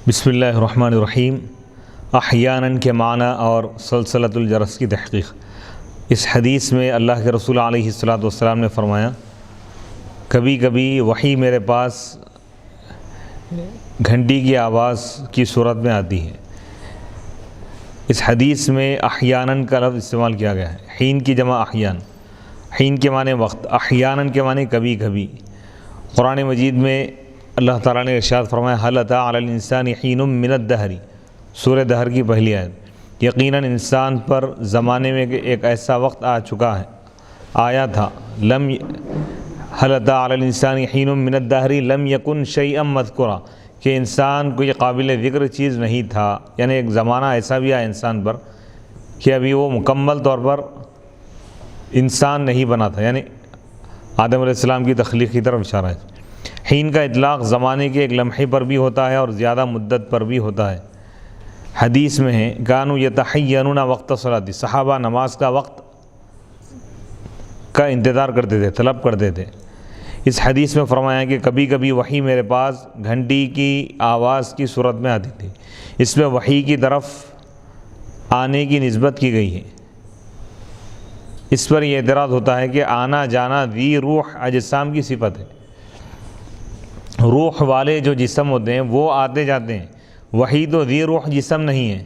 بسم اللہ الرحمن الرحیم۔ احیاناً کے معنی اور سلسلۃ الجرس کی تحقیق۔ اس حدیث میں اللہ کے رسول علیہ الصلوۃ والسلام نے فرمایا، کبھی کبھی وحی میرے پاس گھنٹی کی آواز کی صورت میں آتی ہے۔ اس حدیث میں احیاناً کا لفظ استعمال کیا گیا ہے۔ حین کی جمع احیان، حین کے معنی وقت، احیاناً کے معنی کبھی کبھی۔ قرآن مجید میں اللہ تعالیٰ نے ارشاد فرمایا، هل اتى على الانسان حین من الدہر، سورہ دہر کی پہلی آیت۔ یقیناً انسان پر زمانے میں ایک ایسا وقت آ چکا ہے، آیا تھا، هل اتى على الانسان حین من الدہر لم یکن شیئا مذکورا، کہ انسان کوئی قابل ذکر چیز نہیں تھا، یعنی ایک زمانہ ایسا بھی آیا انسان پر کہ ابھی وہ مکمل طور پر انسان نہیں بنا تھا، یعنی آدم علیہ السلام کی تخلیق کی طرف اشارہ ہے۔ حین کا اطلاق زمانے کے ایک لمحے پر بھی ہوتا ہے اور زیادہ مدت پر بھی ہوتا ہے۔ حدیث میں ہے، کانوا یتحینون وقت الصلاۃ، صحابہ نماز کا وقت کا انتظار کرتے تھے، طلب کرتے تھے۔ اس حدیث میں فرمایا کہ کبھی کبھی وحی میرے پاس گھنٹی کی آواز کی صورت میں آتی تھی۔ اس میں وحی کی طرف آنے کی نسبت کی گئی ہے۔ اس پر یہ اعتراض ہوتا ہے کہ آنا جانا ذی روح اجسام کی صفت ہے، روح والے جو جسم ہوتے ہیں وہ آتے جاتے ہیں، وحی تو ذی روح جسم نہیں ہے۔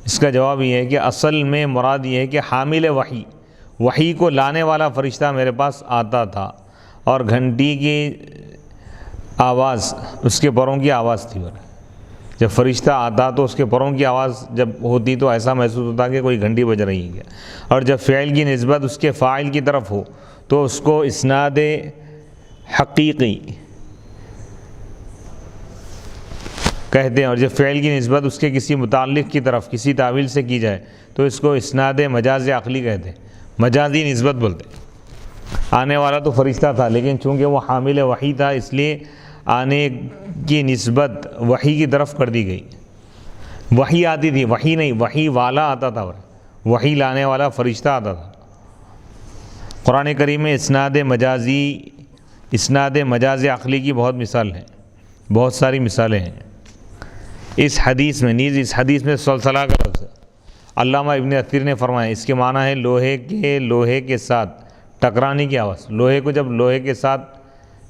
اس کا جواب یہ ہے کہ اصل میں مراد یہ ہے کہ حامل وحی، وحی کو لانے والا فرشتہ میرے پاس آتا تھا، اور گھنٹی کی آواز اس کے پروں کی آواز تھی۔ جب فرشتہ آتا تو اس کے پروں کی آواز جب ہوتی تو ایسا محسوس ہوتا کہ کوئی گھنٹی بج رہی ہے، اور جب فعل کی نسبت اس کے فاعل کی طرف ہو تو اس کو اسناد حقیقی کہتے ہیں، اور جب فعل کی نسبت اس کے کسی متعلق کی طرف کسی تعویل سے کی جائے تو اس کو اسناد مجاز عقلی کہتے ہیں، مجازی نسبت بولتے ہیں۔ آنے والا تو فرشتہ تھا، لیکن چونکہ وہ حامل وحی تھا اس لیے آنے کی نسبت وحی کی طرف کر دی گئی۔ وحی آتی تھی، وحی نہیں، وحی والا آتا تھا، وحی لانے والا فرشتہ آتا تھا۔ قرآن کریم میں اسناد مجاز عقلی کی بہت مثال ہے، بہت ساری مثالیں ہیں۔ اس حدیث میں سلسلہ کا لفظ ہے۔ علامہ ابن اثیر نے فرمایا، اس کے معنی ہے لوہے کے ساتھ ٹکرانے کی آواز۔ لوہے کو جب لوہے کے ساتھ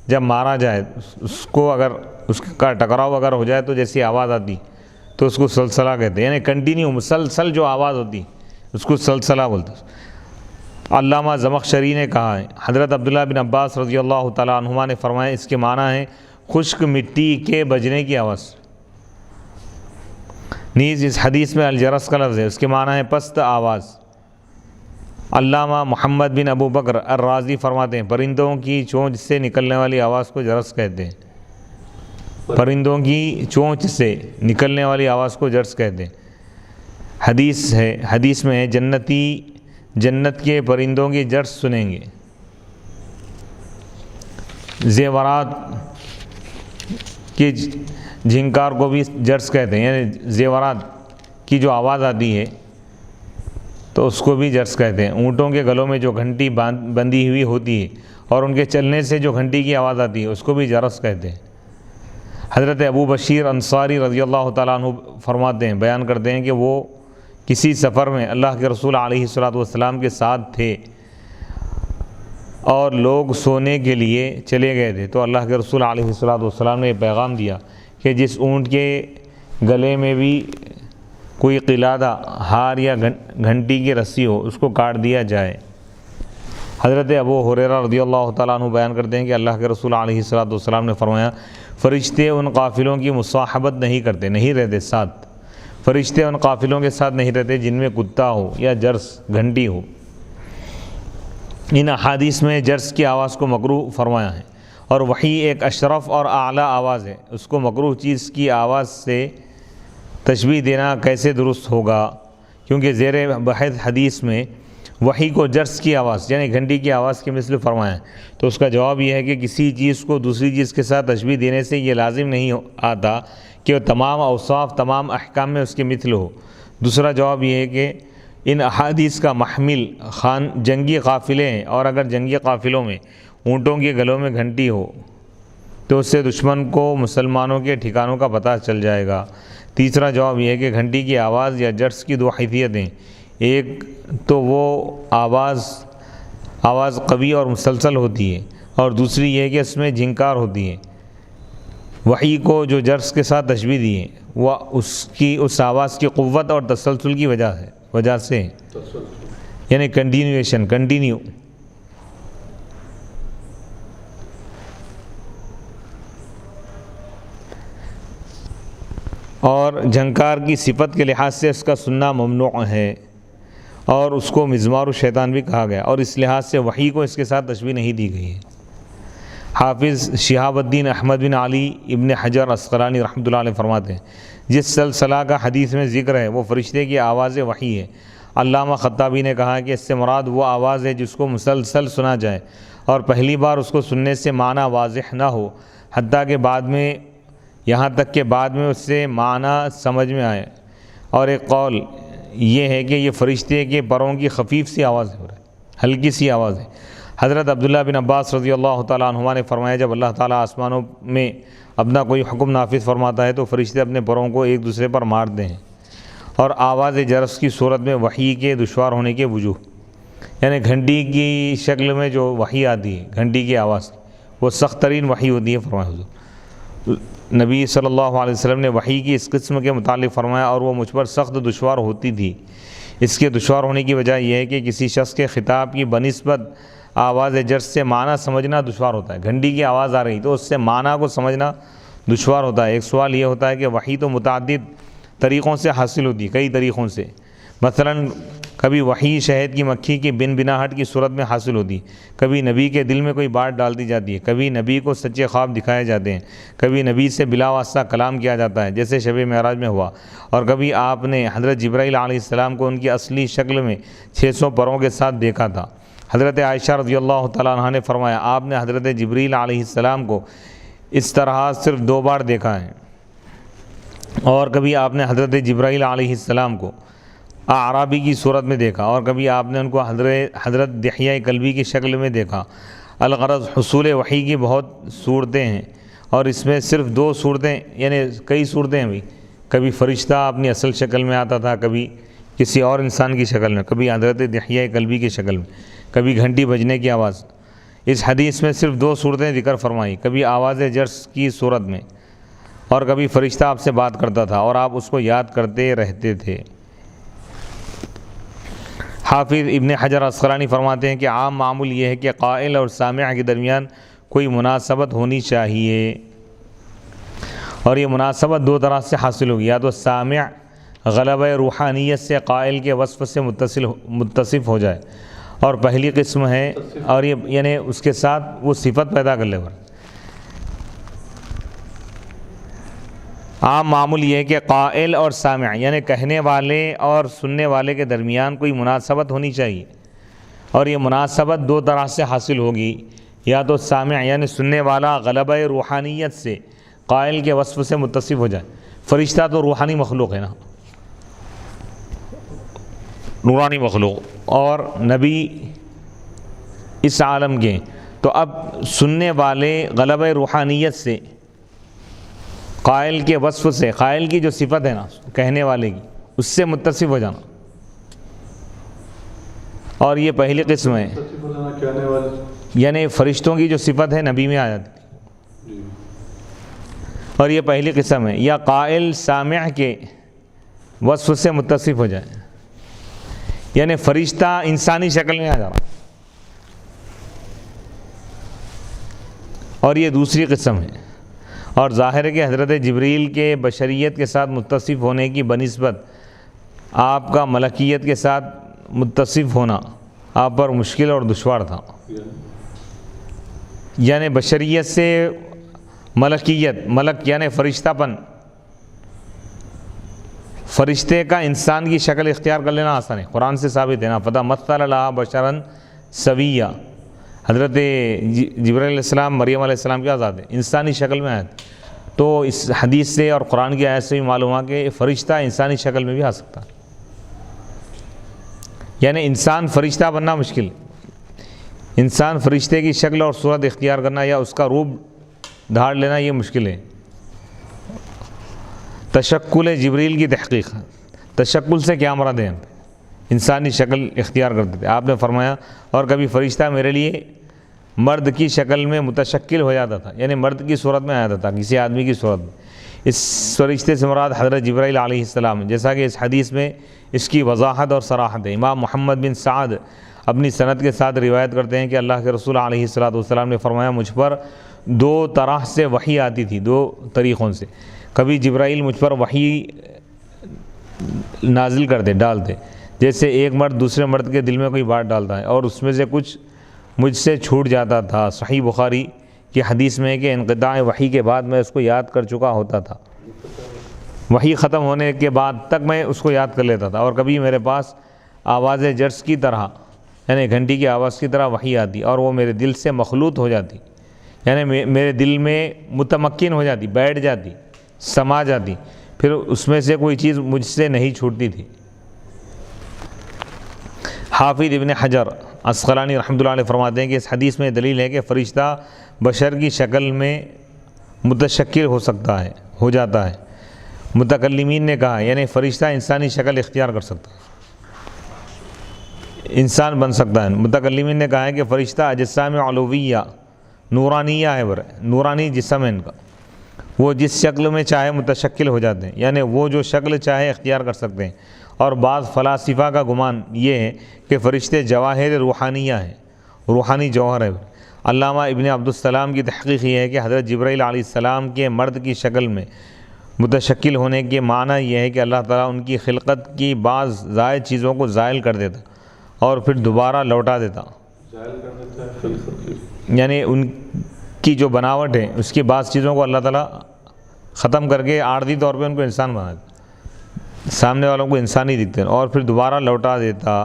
جب مارا جائے، اس کو اگر اس کا ٹکراؤ اگر ہو جائے تو جیسی آواز آتی تو اس کو سلسلہ کہتے ہیں، یعنی کنٹینیو مسلسل جو آواز ہوتی اس کو سلسلہ بولتے ہیں۔ علامہ زمخشری نے کہا ہے، حضرت عبداللہ بن عباس رضی اللہ تعالیٰ عنہما نے فرمایا، اس کے معنی ہے خشک مٹی کے بجنے کی آواز۔ نیز اس حدیث میں الجرس کا لفظ ہے، اس کے معنی ہے پست آواز۔ علامہ محمد بن ابو بکر الرازی فرماتے ہیں، پرندوں کی چونچ سے نکلنے والی آواز کو جرس کہتے ہیں، پرندوں کی چونچ سے نکلنے والی آواز کو جرس کہتے ہیں۔ حدیث میں ہے، جنتی جنت کے پرندوں کی جرس سنیں گے۔ زیورات کی جھنکار کو بھی جرس کہتے ہیں، یعنی زیورات کی جو آواز آتی ہے تو اس کو بھی جرس کہتے ہیں۔ اونٹوں کے گلوں میں جو گھنٹی بندھی ہوئی ہوتی ہے اور ان کے چلنے سے جو گھنٹی کی آواز آتی ہے اس کو بھی جرس کہتے ہیں۔ حضرت ابو بشیر انصاری رضی اللہ تعالیٰ عنہ فرماتے ہیں، بیان کرتے ہیں کہ وہ کسی سفر میں اللہ کے رسول علیہ الصلوۃ والسلام کے ساتھ تھے اور لوگ سونے کے لیے چلے گئے تھے، تو اللہ کے رسول علیہ الصلوۃ والسلام نے یہ پیغام دیا کہ جس اونٹ کے گلے میں بھی کوئی قلادہ، ہار یا گھنٹی کی رسی ہو اس کو کاٹ دیا جائے۔ حضرت ابو ہریرہ رضی اللہ تعالیٰ عنہ بیان کرتے ہیں کہ اللہ کے رسول علیہ الصلوۃ والسلام نے فرمایا، فرشتے ان قافلوں کی مصاحبت نہیں کرتے، نہیں رہتے ساتھ، فرشتے ان قافلوں کے ساتھ نہیں رہتے جن میں کتا ہو یا جرس گھنٹی ہو۔ ان احادیث میں جرس کی آواز کو مکروہ فرمایا ہے، اور وحی ایک اشرف اور اعلیٰ آواز ہے، اس کو مکروہ چیز کی آواز سے تشبیہ دینا کیسے درست ہوگا؟ کیونکہ زیر بحث حدیث میں وحی کو جرس کی آواز یعنی گھنٹی کی آواز کے مثل فرمایا ہے، تو اس کا جواب یہ ہے کہ کسی چیز کو دوسری چیز کے ساتھ تشبیہ دینے سے یہ لازم نہیں آتا کہ وہ تمام اوصاف تمام احکام میں اس کے مثل ہو۔ دوسرا جواب یہ ہے کہ ان احادیث کا محمل جنگی قافلے ہیں، اور اگر جنگی قافلوں میں اونٹوں کے گلوں میں گھنٹی ہو تو اس سے دشمن کو مسلمانوں کے ٹھکانوں کا پتہ چل جائے گا۔ تیسرا جواب یہ ہے کہ گھنٹی کی آواز یا جرس کی دو حیثیتیں، ایک تو وہ آواز قوی اور مسلسل ہوتی ہے، اور دوسری یہ ہے کہ اس میں جھنکار ہوتی ہے۔ وحی کو جو جرس کے ساتھ تشبیہ دی ہے وہ اس آواز کی قوت اور تسلسل کی وجہ سے یعنی کنٹینیو۔ اور جھنکار کی صفت کے لحاظ سے اس کا سننا ممنوع ہے، اور اس کو مزمار الشیطان بھی کہا گیا، اور اس لحاظ سے وحی کو اس کے ساتھ تشبیہ نہیں دی گئی ہے۔ حافظ شہاب الدین احمد بن علی ابن حجر عسقلانی رحمۃ اللہ علیہ فرماتے ہیں جس سلسلہ کا حدیث میں ذکر ہے وہ فرشتے کی آواز وحی ہے۔ علامہ خطابی نے کہا کہ اس سے مراد وہ آواز ہے جس کو مسلسل سنا جائے اور پہلی بار اس کو سننے سے معنی واضح نہ ہو، حتیٰ کہ یہاں تک کہ بعد میں اس سے معنی سمجھ میں آئے۔ اور ایک قول یہ ہے کہ یہ فرشتے کے پروں کی خفیف سی آواز ہے، ہلکی سی آواز ہے۔ حضرت عبداللہ بن عباس رضی اللہ تعالیٰ عنہما نے فرمایا جب اللہ تعالیٰ آسمانوں میں اپنا کوئی حکم نافذ فرماتا ہے تو فرشتے اپنے پروں کو ایک دوسرے پر مارتے ہیں، اور آواز جرس کی صورت میں وحی کے دشوار ہونے کے وجوہ، یعنی گھنٹی کی شکل میں جو وحی آتی ہے، گھنٹی کی آواز وہ سخت ترین وحی ہوتی ہے۔ فرمایا حضور نبی صلی اللہ علیہ وسلم نے وحی کی اس قسم کے متعلق فرمایا اور وہ مجھ پر سخت دشوار ہوتی تھی۔ اس کے دشوار ہونے کی وجہ یہ ہے کہ کسی شخص کے خطاب کی بنسبت آواز جرس سے معنی سمجھنا دشوار ہوتا ہے۔ گھنٹی کی آواز آ رہی تو اس سے معنی کو سمجھنا دشوار ہوتا ہے۔ ایک سوال یہ ہوتا ہے کہ وحی تو متعدد طریقوں سے حاصل ہوتی ہے، کئی طریقوں سے، مثلا کبھی وحی شہد کی مکھی کی بن بناہٹ کی صورت میں حاصل ہوتی، کبھی نبی کے دل میں کوئی بات ڈال دی جاتی ہے، کبھی نبی کو سچے خواب دکھائے جاتے ہیں، کبھی نبی سے بلا واسطہ کلام کیا جاتا ہے جیسے شب معراج میں ہوا، اور کبھی آپ نے حضرت جبرائیل علیہ السلام کو ان کی اصلی شکل میں 600 پروں کے ساتھ دیکھا تھا۔ حضرت عائشہ رضی اللہ تعالیٰ عنہ نے فرمایا آپ نے حضرت جبرائیل علیہ السلام کو اس طرح صرف 2 بار دیکھا ہے، اور کبھی آپ نے حضرت جبرائیل علیہ السلام کو اعرابی کی صورت میں دیکھا، اور کبھی آپ نے ان کو حضرت دحیہ کلبی کی شکل میں دیکھا۔ الغرض حصول وحی کی بہت صورتیں ہیں، اور اس میں صرف 2 صورتیں یعنی کئی صورتیں ہیں بھی، کبھی فرشتہ اپنی اصل شکل میں آتا تھا، کبھی کسی اور انسان کی شکل میں، کبھی حضرت دحیہ کلبی کی شکل میں، کبھی گھنٹی بجنے کی آواز۔ اس حدیث میں صرف 2 صورتیں ذکر فرمائی، کبھی آواز جرس کی صورت میں، اور کبھی فرشتہ آپ سے بات کرتا تھا اور آپ اس کو یاد کرتے رہتے تھے۔ حافظ ابن حجر عسقلانی فرماتے ہیں کہ عام معمول یہ ہے کہ قائل اور سامع کے درمیان کوئی مناسبت ہونی چاہیے، اور یہ مناسبت 2 طرح سے حاصل ہوگی، یا تو سامع غلبہ روحانیت سے قائل کے وصف سے متصف ہو جائے، اور پہلی قسم ہے، اور یہ یعنی اس کے ساتھ وہ صفت پیدا کر لے گا۔ عام معمول یہ ہے کہ قائل اور سامع یعنی کہنے والے اور سننے والے کے درمیان کوئی مناسبت ہونی چاہیے، اور یہ مناسبت 2 طرح سے حاصل ہوگی، یا تو سامع یعنی سننے والا غلبہ روحانیت سے قائل کے وصف سے متصف ہو جائے۔ فرشتہ تو روحانی مخلوق ہے نا، نورانی مخلوق، اور نبی اس عالم کے، تو اب سننے والے غلبہ روحانیت سے قائل کے وصف سے، قائل کی جو صفت ہے نا کہنے والے کی، اس سے متصف ہو جانا، اور یہ پہلی قسم ہے، یعنی فرشتوں کی جو صفت ہے نبی میں آ جاتی، اور یہ پہلی قسم ہے، یا قائل سامع کے وصف سے متصف ہو جائے، یعنی فرشتہ انسانی شکل میں آ جا رہا، اور یہ دوسری قسم ہے۔ اور ظاہر ہے کہ حضرت جبریل کے بشریت کے ساتھ متصف ہونے کی بنسبت آپ کا ملکیت کے ساتھ متصف ہونا آپ پر مشکل اور دشوار تھا، یعنی بشریت سے ملکیت، ملک یعنی فرشتہ پن، فرشتے کا انسان کی شکل اختیار کر لینا آسان ہے، قرآن سے ثابت ہے نا، فَتَمَثَّلَ لَهَا بَشَرًا سَوِيًّا۔ حضرت جبرائیل علیہ السلام مریم علیہ السلام کی آزاد ہے، انسانی شکل میں آئے، تو اس حدیث سے اور قرآن کی آیت سے بھی معلوم ہوا کہ فرشتہ انسانی شکل میں بھی آ سکتا ہے، یعنی انسان فرشتہ بننا مشکل ہے، انسان فرشتے کی شکل اور صورت اختیار کرنا یا اس کا روپ دھاڑ لینا یہ مشکل ہے۔ تشکل جبریل کی تحقیق، تشکل سے کیا مراد ہے؟ انسانی شکل اختیار کرتے تھے۔ آپ نے فرمایا اور کبھی فرشتہ میرے لیے مرد کی شکل میں متشکل ہو جاتا تھا، یعنی مرد کی صورت میں آیا تھا کسی آدمی کی صورت میں۔ اس فرشتے سے مراد حضرت جبرائیل علیہ السلام، جیسا کہ اس حدیث میں اس کی وضاحت اور صراحت ہے۔ امام محمد بن سعد اپنی سند کے ساتھ روایت کرتے ہیں کہ اللہ کے رسول علیہ السلام نے فرمایا مجھ پر دو طرح سے وحی آتی تھی، دو طریقوں سے۔ کبھی جبرائیل مجھ پر وحی نازل کرتے، ڈالتے، جیسے ایک مرد دوسرے مرد کے دل میں کوئی بات ڈالتا ہے، اور اس میں سے کچھ مجھ سے چھوٹ جاتا تھا۔ صحیح بخاری کی حدیث میں ہے کہ انقطاع وحی کے بعد میں اس کو یاد کر چکا ہوتا تھا، وحی ختم ہونے کے بعد تک میں اس کو یاد کر لیتا تھا۔ اور کبھی میرے پاس آواز جرس کی طرح، یعنی گھنٹی کی آواز کی طرح وحی آتی اور وہ میرے دل سے مخلوط ہو جاتی، یعنی میرے دل میں متمکن ہو جاتی، بیٹھ جاتی، سما جاتی، پھر اس میں سے کوئی چیز مجھ سے نہیں چھوٹتی تھی۔ حافظ ابن حجر عسقلانی رحمۃ اللہ علیہ فرماتے ہیں کہ اس حدیث میں دلیل ہے کہ فرشتہ بشر کی شکل میں متشکل ہو جاتا ہے۔ متکلمین نے کہا یعنی فرشتہ انسانی شکل اختیار کر سکتا ہے، انسان بن سکتا ہے۔ متکلمین نے کہا ہے کہ فرشتہ اجسام علویہ نورانیہ ہے، نورانی جسم ہے ان کا، وہ جس شکل میں چاہے متشکل ہو جاتے ہیں، یعنی وہ جو شکل چاہے اختیار کر سکتے ہیں۔ اور بعض فلاسفہ کا گمان یہ ہے کہ فرشتے جواہر روحانیہ ہیں، روحانی جوہر ہے۔ علامہ ابن عبدالسلام کی تحقیق یہ ہے کہ حضرت جبرائیل علیہ السلام کے مرد کی شکل میں متشکل ہونے کے معنی یہ ہے کہ اللہ تعالیٰ ان کی خلقت کی بعض زائد چیزوں کو زائل کر دیتا اور پھر دوبارہ لوٹا دیتا، یعنی ان کی جو بناوٹ ہے اس کی بعض چیزوں کو اللہ تعالیٰ ختم کر کے عارضی طور پہ ان کو انسان بنا دیتا، سامنے والوں کو انسانی دکھتے ہیں، اور پھر دوبارہ لوٹا دیتا۔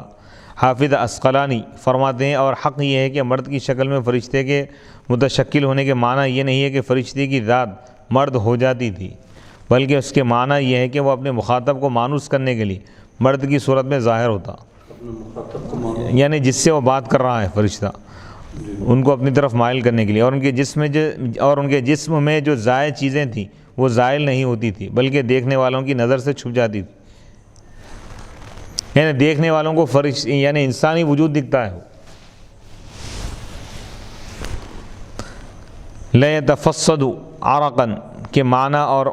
حافظ عسقلانی فرماتے ہیں اور حق یہ ہے کہ مرد کی شکل میں فرشتے کے متشکل ہونے کے معنی یہ نہیں ہے کہ فرشتے کی ذات مرد ہو جاتی تھی، بلکہ اس کے معنی یہ ہے کہ وہ اپنے مخاطب کو مانوس کرنے کے لیے مرد کی صورت میں ظاہر ہوتا، یعنی جس سے وہ بات کر رہا ہے فرشتہ، ان کو اپنی طرف مائل کرنے کے لیے، اور ان کے جسم میں جو زائد چیزیں تھیں وہ زائل نہیں ہوتی تھی بلکہ دیکھنے والوں کی نظر سے چھپ جاتی تھی، یعنی دیکھنے والوں کو یعنی انسانی وجود دکھتا ہے۔ لا يتفسد عرقا کے معنی اور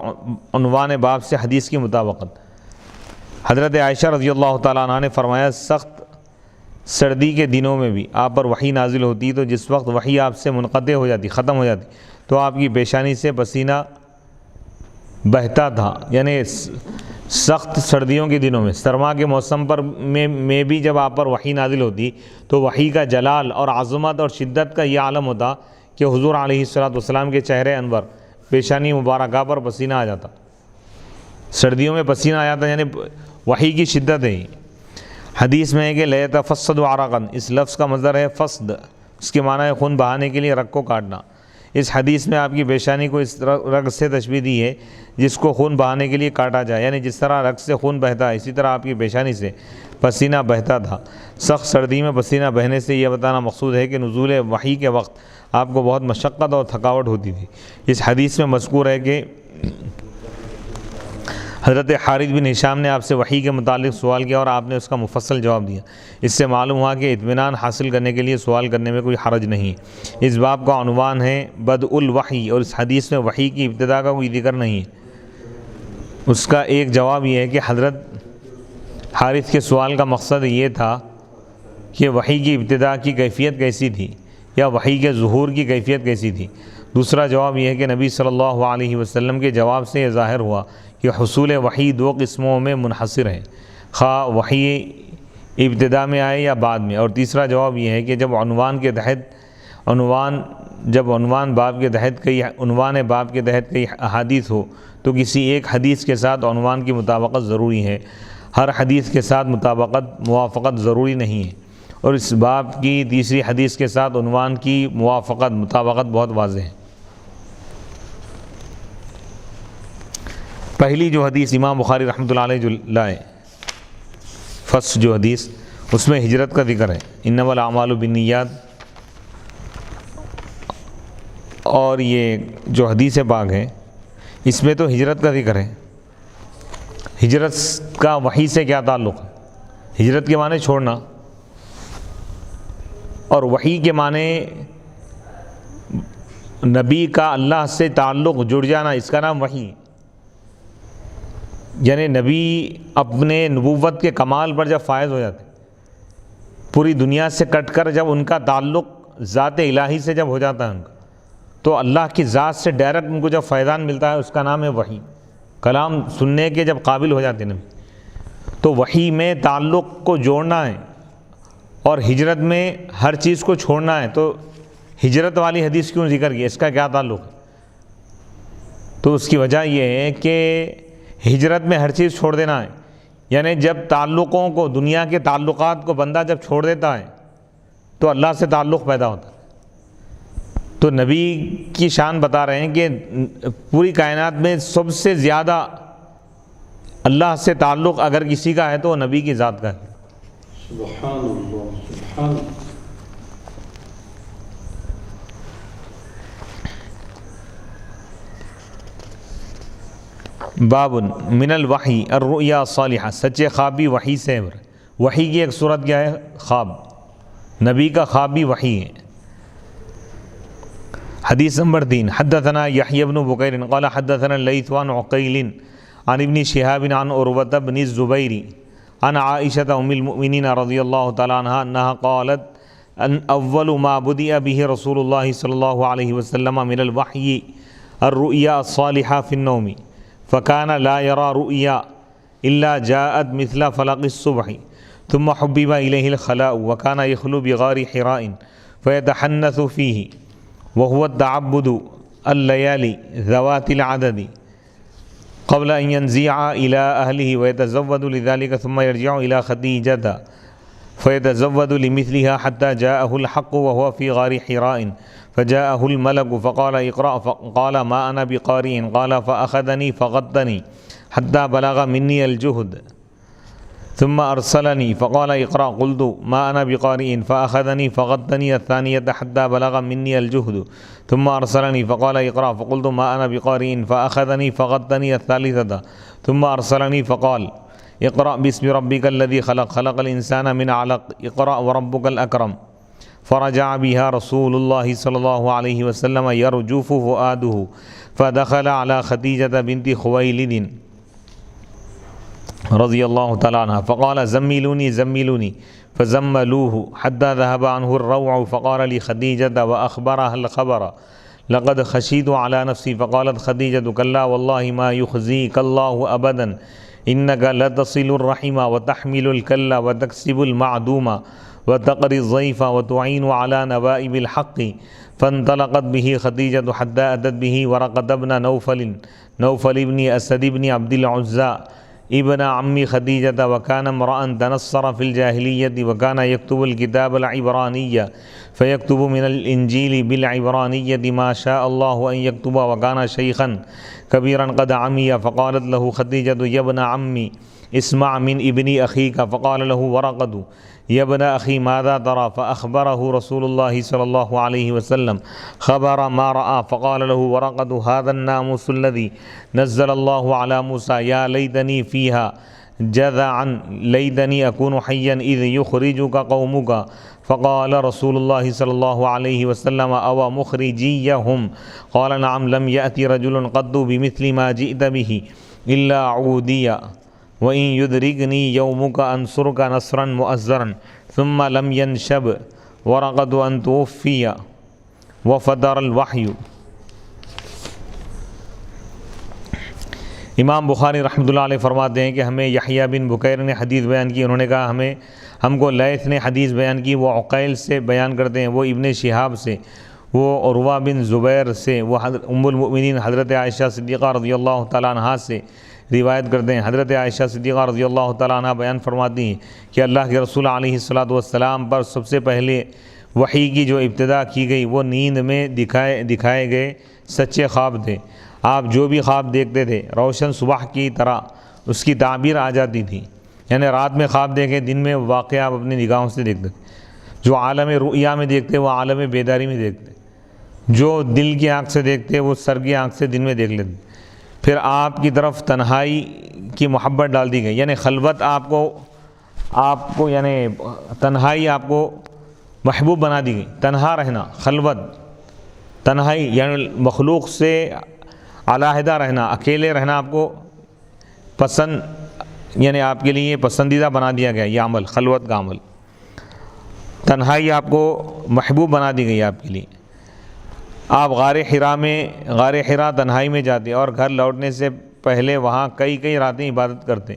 عنوان باب سے حدیث کی مطابقت۔ حضرت عائشہ رضی اللہ تعالیٰ عنہ نے فرمایا سخت سردی کے دنوں میں بھی آپ پر وحی نازل ہوتی تو جس وقت وحی آپ سے منقطع ہو جاتی، ختم ہو جاتی، تو آپ کی پیشانی سے پسینہ بہتا تھا، یعنی سخت سردیوں کے دنوں میں، سرما کے موسم میں بھی جب آپ پر وحی نازل ہوتی تو وحی کا جلال اور عظمت اور شدت کا یہ عالم ہوتا کہ حضور علیہ السلام کے چہرے انور، پیشانی مبارکہ پر پسینہ آ جاتا، سردیوں میں پسینہ آ جاتا، یعنی وحی کی شدت ہے۔ حدیث میں ہے کہ لا يتفسد عرقا، اس لفظ کا مصدر ہے فسد، اس کے معنی ہے خون بہانے کے لیے رگ کو کاٹنا۔ اس حدیث میں آپ کی پیشانی کو اس رگ سے تشبیہ دی ہے جس کو خون بہانے کے لیے کاٹا جائے، یعنی جس طرح رگ سے خون بہتا ہے اسی طرح آپ کی پیشانی سے پسینہ بہتا تھا۔ سخت سردی میں پسینہ بہنے سے یہ بتانا مقصود ہے کہ نزول وحی کے وقت آپ کو بہت مشقت اور تھکاوٹ ہوتی تھی۔ اس حدیث میں مذکور ہے کہ حضرت حارث بن ہشام نے آپ سے وحی کے متعلق سوال کیا اور آپ نے اس کا مفصل جواب دیا۔ اس سے معلوم ہوا کہ اطمینان حاصل کرنے کے لیے سوال کرنے میں کوئی حرج نہیں۔ اس باب کا عنوان ہے بدء الوحی، اور اس حدیث میں وحی کی ابتدا کا کوئی ذکر نہیں ہے۔ اس کا ایک جواب یہ ہے کہ حضرت حارث کے سوال کا مقصد یہ تھا کہ وحی کی ابتدا کی کیفیت کیسی تھی یا وحی کے ظہور کی کیفیت کیسی تھی۔ دوسرا جواب یہ ہے کہ نبی صلی اللہ علیہ وسلم کے جواب سے یہ ظاہر ہوا کہ حصول وحی دو قسموں میں منحصر ہے، خواہ وحی ابتدا میں آئے یا بعد میں۔ اور تیسرا جواب یہ ہے کہ جب عنوان باب کے تحت کئی احادیث ہو تو کسی ایک حدیث کے ساتھ عنوان کی مطابقت ضروری ہے، ہر حدیث کے ساتھ موافقت ضروری نہیں ہے، اور اس باب کی تیسری حدیث کے ساتھ عنوان کی مطابقت بہت واضح ہے۔ پہلی جو حدیث امام بخاری رحمۃ اللہ علیہ جو لائے، فرسٹ جو حدیث، اس میں ہجرت کا ذکر ہے، انما الاعمال بالنیات، اور یہ جو حدیث پاک ہے اس میں تو ہجرت کا ذکر ہے. ہجرت کا وحی سے کیا تعلق ہے؟ ہجرت کے معنی چھوڑنا، اور وحی کے معنی نبی کا اللہ سے تعلق جڑ جانا، اس کا نام وحی. یعنی نبی اپنے نبوت کے کمال پر جب فائز ہو جاتے، پوری دنیا سے کٹ کر جب ان کا تعلق ذات الہی سے جب ہو جاتا ہے ان کا، تو اللہ کی ذات سے ڈائریکٹ ان کو جب فیضان ملتا ہے، اس کا نام ہے وحی. کلام سننے کے جب قابل ہو جاتے ہیں نبی، تو وحی میں تعلق کو جوڑنا ہے اور ہجرت میں ہر چیز کو چھوڑنا ہے. تو ہجرت والی حدیث کیوں ذکر کی؟ اس کا کیا تعلق ہے؟ تو اس کی وجہ یہ ہے کہ ہجرت میں ہر چیز چھوڑ دینا ہے. یعنی جب تعلقوں کو، دنیا کے تعلقات کو بندہ جب چھوڑ دیتا ہے تو اللہ سے تعلق پیدا ہوتا ہے. تو نبی کی شان بتا رہے ہیں کہ پوری کائنات میں سب سے زیادہ اللہ سے تعلق اگر کسی کا ہے تو وہ نبی کی ذات کا ہے. سبحان اللہ، سبحان اللہ. باب من الوحی الرؤیا الصالحہ، سچے خواب بھی وحی سے ہے. وحی کی ایک صورت کیا ہے؟ خواب. نبی کا خواب بھی وحی ہے. حدیث نمبر 3، حدثنا یحیی بن بکیر قال حدثنا اللیث عن عقیل عن ابن شہاب عن عروۃ بن الزبیر عن عائشة ام المؤمنین رضی اللہ تعالی عنہا انہا قالت ان اول ما بدأ به رسول اللہ صلی اللہ علیہ وسلم من الوحی الرؤیا الصالحہ فی النوم فكان لا يرى رؤيا إلا جاءت مثل فلق الصبح ثم حبب إليه الخلاء وكان يخلو بغار حراء فيتحنث فيه وهو التعبد الليالي ذوات العدد قبل أن ينزع إلى أهله ويتزود لذلك ثم يرجع إلى خديجة فيتزود لمثلها حتى جاءه الحق وهو في غار حراء فجاءه الملك فقال اقرأ فقال ما أنا بقارئ قال فأخذني فغضني حتى بلغ مني الجهد ثم أرسلني فقال اقرأ قلت ما أنا بقارئ فأخذني فغضني الثانية حتى بلغ مني الجهد ثم أرسلني فقال اقرأ فقلت ما أنا بقارئ فأخذني فغضني الثالثة ثم أرسلني فقال اقرأ باسم ربك الذي خلق خلق الإنسان من علق اقرأ وربك الأكرم فرجع بها رسول الله صلى الله عليه وسلم يرجف فؤاده فدخل على خديجة بنت خويلد رضي الله تعالى عنها فقال زملوني زملوني فزملوه حتى ذهب عنه الروع فقال لخديجة وأخبرها الخبر لقد خشيت على نفسي فقالت خديجة كلا والله ما يخزيك الله أبدا إنك لتصل الرحم وتحمل الكل وتكسب المعدوم وتقري الضيف وتعين على نوائب الحق فانطلقت به خديجة حتى أتت به ورقة بن نوفل بن أسد بن عبد العزى ابن عم خديجة وكان امرأ تنصر في الجاهلية وكان يكتب الكتاب العبرانية فيكتب من الإنجيل بالعبرانية ما شاء الله أن يكتب وكان شيخا كبيرا قد عمي فقالت له خديجة يا ابن عمي اسمع من ابن أخيك فقال له ورقة يا ابن أخي ماذا ترى فأخبره رسول الله صلى الله عليه وسلم خبر ما رأى فقال له ورقة هذا الناموس الذي نزل الله على موسى يا ليتني فيها جذعا ليتني أكون حيا إذ يخرجك قومك فقال رسول الله صلى الله عليه وسلم أو مخرجيهم قال نعم لم يأتي رجل قد بمثل ما جئت به إلا عوديا وإن يدركني يومك أنصرك نصرا مؤزرا ثم لم ينشب ورقة أن توفي وفدر الوحي. امام بخاری رحمۃ اللہ علیہ فرماتے ہیں کہ ہمیں یحییٰ بن بکیر نے حدیث بیان کی. انہوں نے کہا ہم کو لیث نے حدیث بیان کی، وہ عقیل سے بیان کرتے ہیں، وہ ابن شہاب سے، وہ عروہ بن زبیر سے، وہ ام المؤمنین حضرت عائشہ صدیقہ رضی اللہ تعالیٰ عنہا سے روایت کرتے ہیں. حضرت عائشہ صدیقہ رضی اللہ تعالیٰ عنہ بیان فرماتی ہیں کہ اللہ کے رسول علیہ الصلاۃ والسلام پر سب سے پہلے وحی کی جو ابتدا کی گئی وہ نیند میں دکھائے گئے سچے خواب تھے. آپ جو بھی خواب دیکھتے تھے روشن صبح کی طرح اس کی تعبیر آ جاتی تھی. یعنی رات میں خواب دیکھیں، دن میں واقعہ آپ اپنی نگاہوں سے دیکھتے. جو عالم رؤیا میں دیکھتے وہ عالم بیداری میں دیکھتے. جو دل کی آنکھ سے دیکھتے وہ سر کی آنکھ سے دن میں دیکھ لیتے. پھر آپ کی طرف تنہائی کی محبت ڈال دی گئی، یعنی خلوت آپ کو یعنی تنہائی آپ کو محبوب بنا دی گئی. تنہا رہنا، خلوت، تنہائی یعنی مخلوق سے علیحدہ رہنا، اکیلے رہنا آپ کو پسند، یعنی آپ کے لیے پسندیدہ بنا دیا گیا یہ عمل، خلوت کا عمل. تنہائی آپ کو محبوب بنا دی گئی آپ کے لیے. آپ غار حرا تنہائی میں جاتے اور گھر لوٹنے سے پہلے وہاں کئی راتیں عبادت کرتے.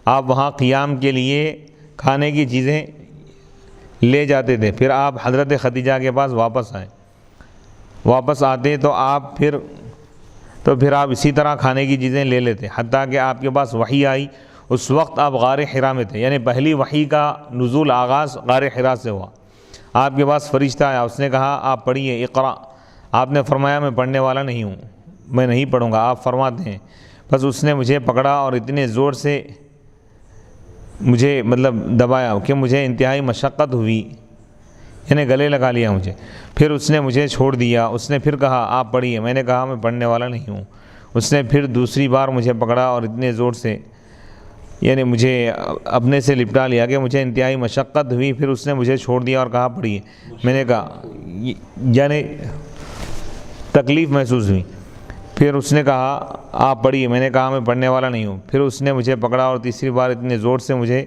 آپ وہاں قیام کے لیے کھانے کی چیزیں لے جاتے تھے. پھر آپ حضرت خدیجہ کے پاس واپس آتے تو پھر آپ اسی طرح کھانے کی چیزیں لے لیتے، حتیٰ کہ آپ کے پاس وحی آئی. اس وقت آپ غار حرا میں تھے، یعنی پہلی وحی کا نزول آغاز غار حرا سے ہوا. آپ کے پاس فرشتہ آیا، اس نے کہا آپ پڑھیے، اقرا. آپ نے فرمایا میں پڑھنے والا نہیں ہوں، میں نہیں پڑھوں گا. آپ فرماتے ہیں بس اس نے مجھے پکڑا اور اتنے زور سے مجھے دبایا کہ مجھے انتہائی مشقت ہوئی، یعنی گلے لگا لیا مجھے. پھر اس نے مجھے چھوڑ دیا. اس نے پھر کہا آپ پڑھیے. میں نے کہا میں پڑھنے والا نہیں ہوں. اس نے پھر دوسری بار مجھے پکڑا اور اتنے زور سے یعنی مجھے اپنے سے لپٹا لیا کہ مجھے انتہائی مشقت ہوئی. پھر اس نے مجھے چھوڑ دیا اور کہا پڑھیے. میں نے کہا یعنی تکلیف محسوس ہوئی. پھر اس نے کہا آپ پڑھیے. میں نے کہا میں پڑھنے والا نہیں ہوں. پھر اس نے مجھے پکڑا اور تیسری بار اتنے زور سے مجھے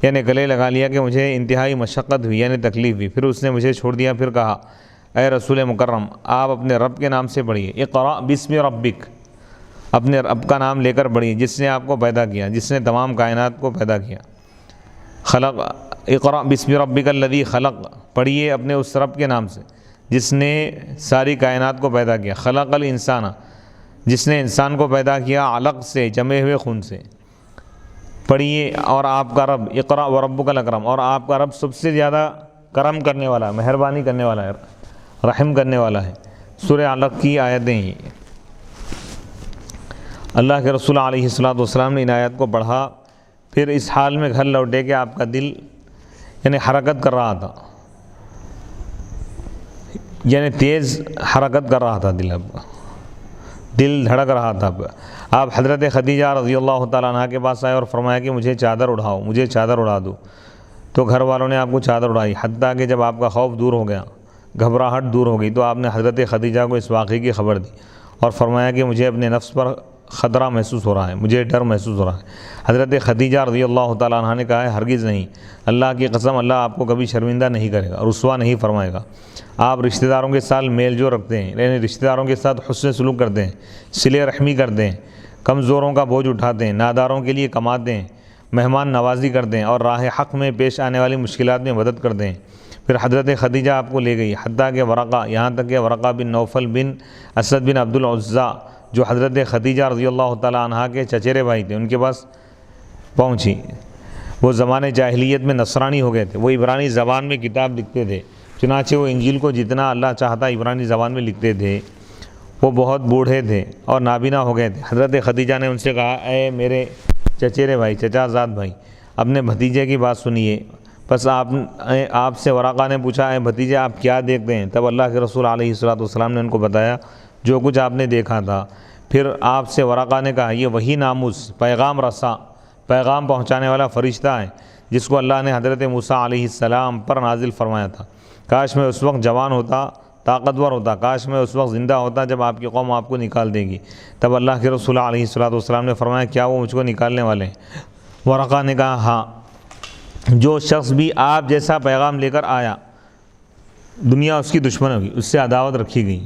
یعنی گلے لگا لیا کہ مجھے انتہائی مشقت ہوئی، یعنی تکلیف ہوئی. پھر اس نے مجھے چھوڑ دیا. پھر کہا اے رسول مکرم آپ اپنے رب کے نام سے پڑھیے. اقرا بسم ربک، اپنے رب کا نام لے کر پڑھیے جس نے آپ کو پیدا کیا، جس نے تمام کائنات کو پیدا کیا. خلق، اقرا بسم ربک الذی خلق، پڑھیے اپنے اس رب کے نام سے جس نے ساری کائنات کو پیدا کیا. خلق الانسان، جس نے انسان کو پیدا کیا علق سے، جمے ہوئے خون سے. پڑھیے اور آپ کا رب، اقرا وربک الاکرم، اور آپ کا رب سب سے زیادہ کرم کرنے والا، مہربانی کرنے والا ہے، رحم کرنے والا ہے. سورہ علق کی آیتیں ہیں. اللہ کے رسول علیہ الصلوۃ نے ان آیات کو پڑھا. پھر اس حال میں گھر لوٹے کہ آپ کا دل یعنی حرکت کر رہا تھا، یعنی تیز حرکت کر رہا تھا دل دھڑک رہا تھا. آپ حضرت خدیجہ رضی اللہ تعالیٰ عنہ کے پاس آئے اور فرمایا کہ مجھے چادر اڑاؤ، مجھے چادر اڑا دو. تو گھر والوں نے آپ کو چادر اڑائی، حتیٰ کہ جب آپ کا خوف دور ہو گیا، گھبراہٹ دور ہو گئی، تو آپ نے حضرت خدیجہ کو اس واقعے کی خبر دی اور فرمایا کہ مجھے اپنے نفس پر خطرہ محسوس ہو رہا ہے، مجھے ڈر محسوس ہو رہا ہے. حضرت خدیجہ رضی اللہ تعالیٰ عنہ نے کہا ہے ہرگز نہیں، اللہ کی قسم اللہ آپ کو کبھی شرمندہ نہیں کرے گا، رسوا نہیں فرمائے گا. آپ رشتہ داروں کے ساتھ میل جو رکھتے ہیں، یعنی رشتہ داروں کے ساتھ حسن سلوک کرتے ہیں، صلہ رحمی کرتے ہیں، کمزوروں کا بوجھ اٹھاتے ہیں، ناداروں کے لیے کماتے ہیں، مہمان نوازی کرتے ہیں اور راہ حق میں پیش آنے والی مشکلات میں مدد کرتے ہیں. پھر حضرت خدیجہ آپ کو لے گئی، حتیٰ کہ ورقہ، یہاں تک کہ ورقہ بن نوفل بن اسد بن عبد العزیٰ جو حضرت خدیجہ رضی اللہ تعالیٰ عنہ کے چچیرے بھائی تھے، ان کے پاس پہنچی. وہ زمانے جاہلیت میں نصرانی ہو گئے تھے، وہ عبرانی زبان میں کتاب لکھتے تھے. چنانچہ وہ انجیل کو جتنا اللہ چاہتا عبرانی زبان میں لکھتے تھے. وہ بہت بوڑھے تھے اور نابینا ہو گئے تھے. حضرت خدیجہ نے ان سے کہا اے میرے چچیرے بھائی، چچا زاد بھائی، اپنے بھتیجے کی بات سنیے. بس آپ سے ورقہ نے پوچھا اے بھتیجے آپ کیا دیکھتے ہیں؟ تب اللہ کے رسول علیہ الصلوۃ نے ان کو بتایا جو کچھ آپ نے دیکھا تھا. پھر آپ سے ورقہ نے کہا یہ وہی ناموس، پیغام رساں، پیغام پہنچانے والا فرشتہ ہے جس کو اللہ نے حضرت موسیٰ علیہ السلام پر نازل فرمایا تھا. کاش میں اس وقت جوان ہوتا، طاقتور ہوتا، کاش میں اس وقت زندہ ہوتا جب آپ کی قوم آپ کو نکال دے گی. تب اللہ کے رسول علیہ الصلوۃ نے فرمایا کیا وہ مجھ کو نکالنے والے ہیں؟ ورقہ نے کہا ہاں، جو شخص بھی آپ جیسا پیغام لے کر آیا دنیا اس کی دشمن ہوگی، اس سے عداوت رکھی گئی.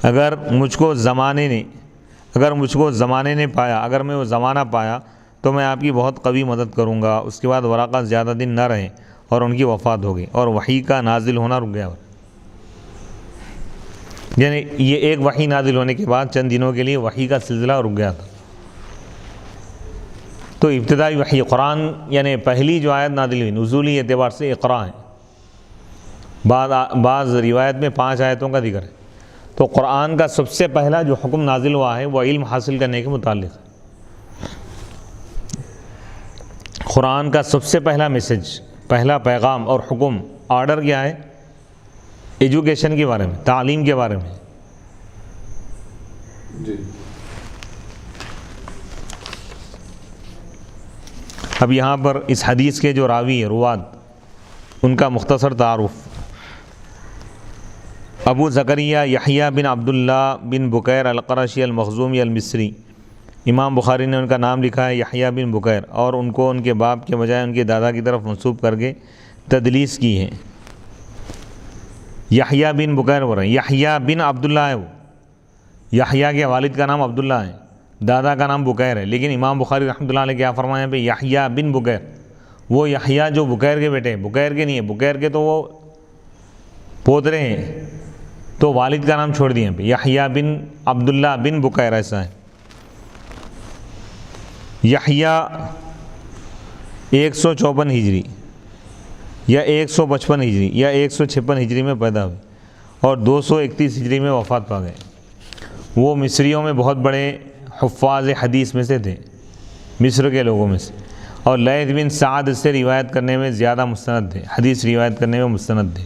اگر مجھ کو زمانے نے پایا، اگر میں وہ زمانہ پایا تو میں آپ کی بہت قوی مدد کروں گا. اس کے بعد ورقہ زیادہ دن نہ رہے اور ان کی وفات ہو گئی اور وحی کا نازل ہونا رک گیا. یعنی یہ ایک وحی نازل ہونے کے بعد چند دنوں کے لیے وحی کا سلسلہ رک گیا تھا. تو ابتدائی وحی قرآن یعنی پہلی جو آیت نازل ہوئی نزولی اعتبار سے اقرا ہے. بعض روایت میں 5 آیتوں کا ذکر ہے. تو قرآن کا سب سے پہلا جو حکم نازل ہوا ہے وہ علم حاصل کرنے کے متعلق ہے. قرآن کا سب سے پہلا میسج، پہلا پیغام اور حکم، آرڈر کیا ہے؟ ایجوکیشن کے بارے میں، تعلیم کے بارے میں۔ جی اب یہاں پر اس حدیث کے جو راوی ہیں، رواد، ان کا مختصر تعارف۔ ابو زکریا یحییٰ بن عبداللہ بن بکیر القرشی المخزومی المصری، امام بخاری نے ان کا نام لکھا ہے یحییٰ بن بکیر، اور ان کو ان کے باپ کے بجائے ان کے دادا کی طرف منسوب کر کے تدلیس کی ہے۔ یحییٰ بن بکیر بول رہے ہیں، یحییٰ بن عبداللہ ہے، وہ یحییٰ کے والد کا نام عبداللہ ہے، دادا کا نام بکیر ہے، لیکن امام بخاری رحمۃ اللہ علیہ کیا فرمایا پہ یحییٰ بن بکیر، وہ یحییٰ جو بکیر کے بیٹے ہیں، بکیر کے نہیں ہیں، بکیر کے تو وہ پوترے ہیں، تو والد کا نام چھوڑ دیے پہ یحییٰ بن عبداللہ بن بکیر، ایسا ہے۔ یحییٰ 154 ہجری یا 155 ہجری یا 156 ہجری میں پیدا ہوئے اور 231 ہجری میں وفات پا گئے۔ وہ مصریوں میں بہت بڑے حفاظ حدیث میں سے تھے، مصر کے لوگوں میں سے، اور لیث بن سعد سے روایت کرنے میں زیادہ مستند تھے، حدیث روایت کرنے میں مستند تھے۔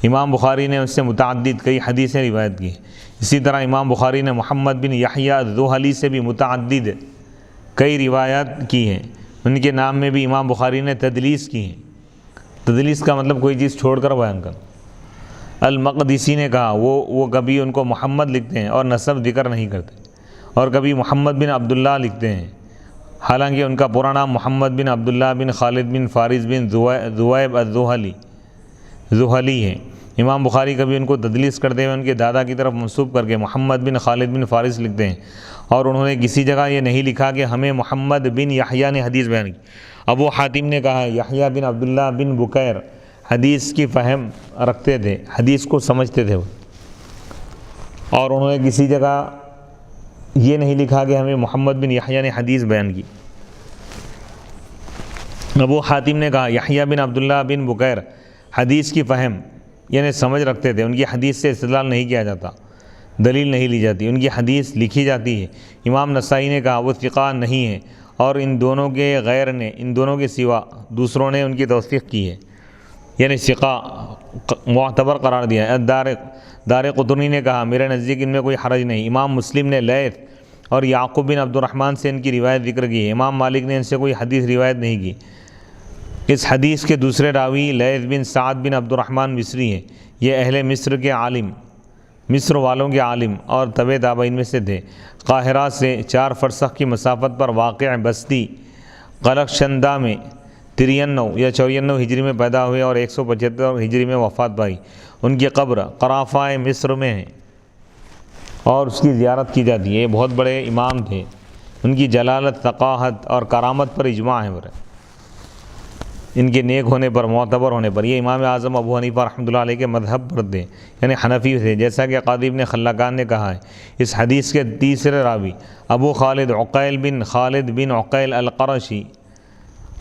امام بخاری نے اس سے متعدد کئی حدیثیں روایت کی۔ اسی طرح امام بخاری نے محمد بن یحییٰ الذوہلی سے بھی متعدد کئی روایات کی ہیں۔ ان کے نام میں بھی امام بخاری نے تدلیس کی ہیں۔ تدلیس کا مطلب کوئی چیز چھوڑ کر بیان کرنا۔ المقدسی نے کہا وہ کبھی ان کو محمد لکھتے ہیں اور نسب ذکر نہیں کرتے، اور کبھی محمد بن عبداللہ لکھتے ہیں، حالانکہ ان کا پورا نام محمد بن عبداللہ بن خالد بن فارس بن ذویب الذوہلی ہے۔ امام بخاری کبھی ان کو تدلیس کرتے ہوئے ان کے دادا کی طرف منسوب کر کے محمد بن خالد بن فارس لکھتے ہیں، اور انہوں نے کسی جگہ یہ نہیں لکھا کہ ہمیں محمد بن یحییٰ نے حدیث بیان کی۔ ابو حاتم نے کہا یحییٰ بن عبداللہ بن بکیر حدیث کی فہم رکھتے تھے، حدیث کو سمجھتے تھے، اور انہوں نے کسی جگہ یہ نہیں لکھا کہ ہمیں محمد بن یحییٰ نے حدیث بیان کی۔ ابو حاتم نے کہا یحییٰ بن عبداللہ بن بکیر حدیث کی فہم یعنی سمجھ رکھتے تھے، ان کی حدیث سے استدلال نہیں کیا جاتا، دلیل نہیں لی جاتی، ان کی حدیث لکھی جاتی ہے۔ امام نسائی نے کہا وہ ثقہ نہیں ہے، اور ان دونوں کے غیر نے، ان دونوں کے سوا دوسروں نے ان کی توثیق کی ہے، یعنی ثقہ معتبر قرار دیا ہے۔ دار قطنی نے کہا میرے نزدیک ان میں کوئی حرج نہیں۔ امام مسلم نے لیث اور یعقوب بن عبد الرحمن سے ان کی روایت ذکر کی ہے، امام مالک نے ان سے کوئی حدیث روایت نہیں کی۔ اس حدیث کے دوسرے راوی لیث بن سعد بن عبد الرحمن مصری ہیں، یہ اہل مصر کے عالم، مصر والوں کے عالم اور تبع تابعین میں سے تھے۔ قاہرہ سے 4 فرسخ کی مسافت پر واقع بستی قلقشندہ میں 93 یا 94 ہجری میں پیدا ہوئے اور 175 ہجری میں وفات پائی۔ ان کی قبر قرافہ مصر میں ہے اور اس کی زیارت کی جاتی ہے۔ یہ بہت بڑے امام تھے، ان کی جلالت، ثقاہت اور کرامت پر اجماع ہے، ان کے نیک ہونے پر، معتبر ہونے پر۔ یہ امام اعظم ابو حنیفہ رحمۃ اللہ علیہ کے مذہب پر تھے، یعنی حنفی تھے، جیسا کہ قاضی ابن خلقان نے کہا ہے۔ اس حدیث کے تیسرے راوی ابو خالد عقیل بن خالد بن عقیل القرشی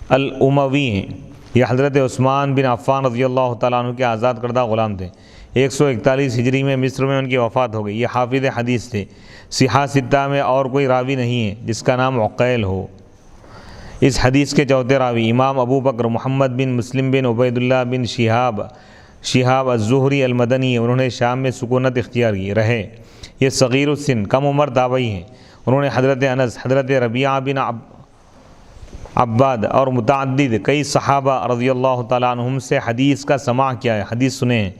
الاموی ہیں، یہ حضرت عثمان بن عفان رضی اللہ تعالیٰ عنہ کے آزاد کردہ غلام تھے۔ 141 ہجری میں مصر میں ان کی وفات ہو گئی۔ یہ حافظ حدیث تھے۔ صحاح ستہ میں اور کوئی راوی نہیں ہے جس کا نام عقیل ہو۔ اس حدیث کے چوتھے راوی امام ابو بکر محمد بن مسلم بن عبید اللہ بن شہاب الزہری المدنی، انہوں نے شام میں سکونت اختیار کی رہے۔ یہ صغیر السن، کم عمر تابعی ہیں۔ انہوں نے حضرت انس، حضرت ربیعہ بن عباد اور متعدد کئی صحابہ رضی اللہ تعالیٰ عنہم سے حدیث کا سماع کیا ہے، حدیث سنے ہیں۔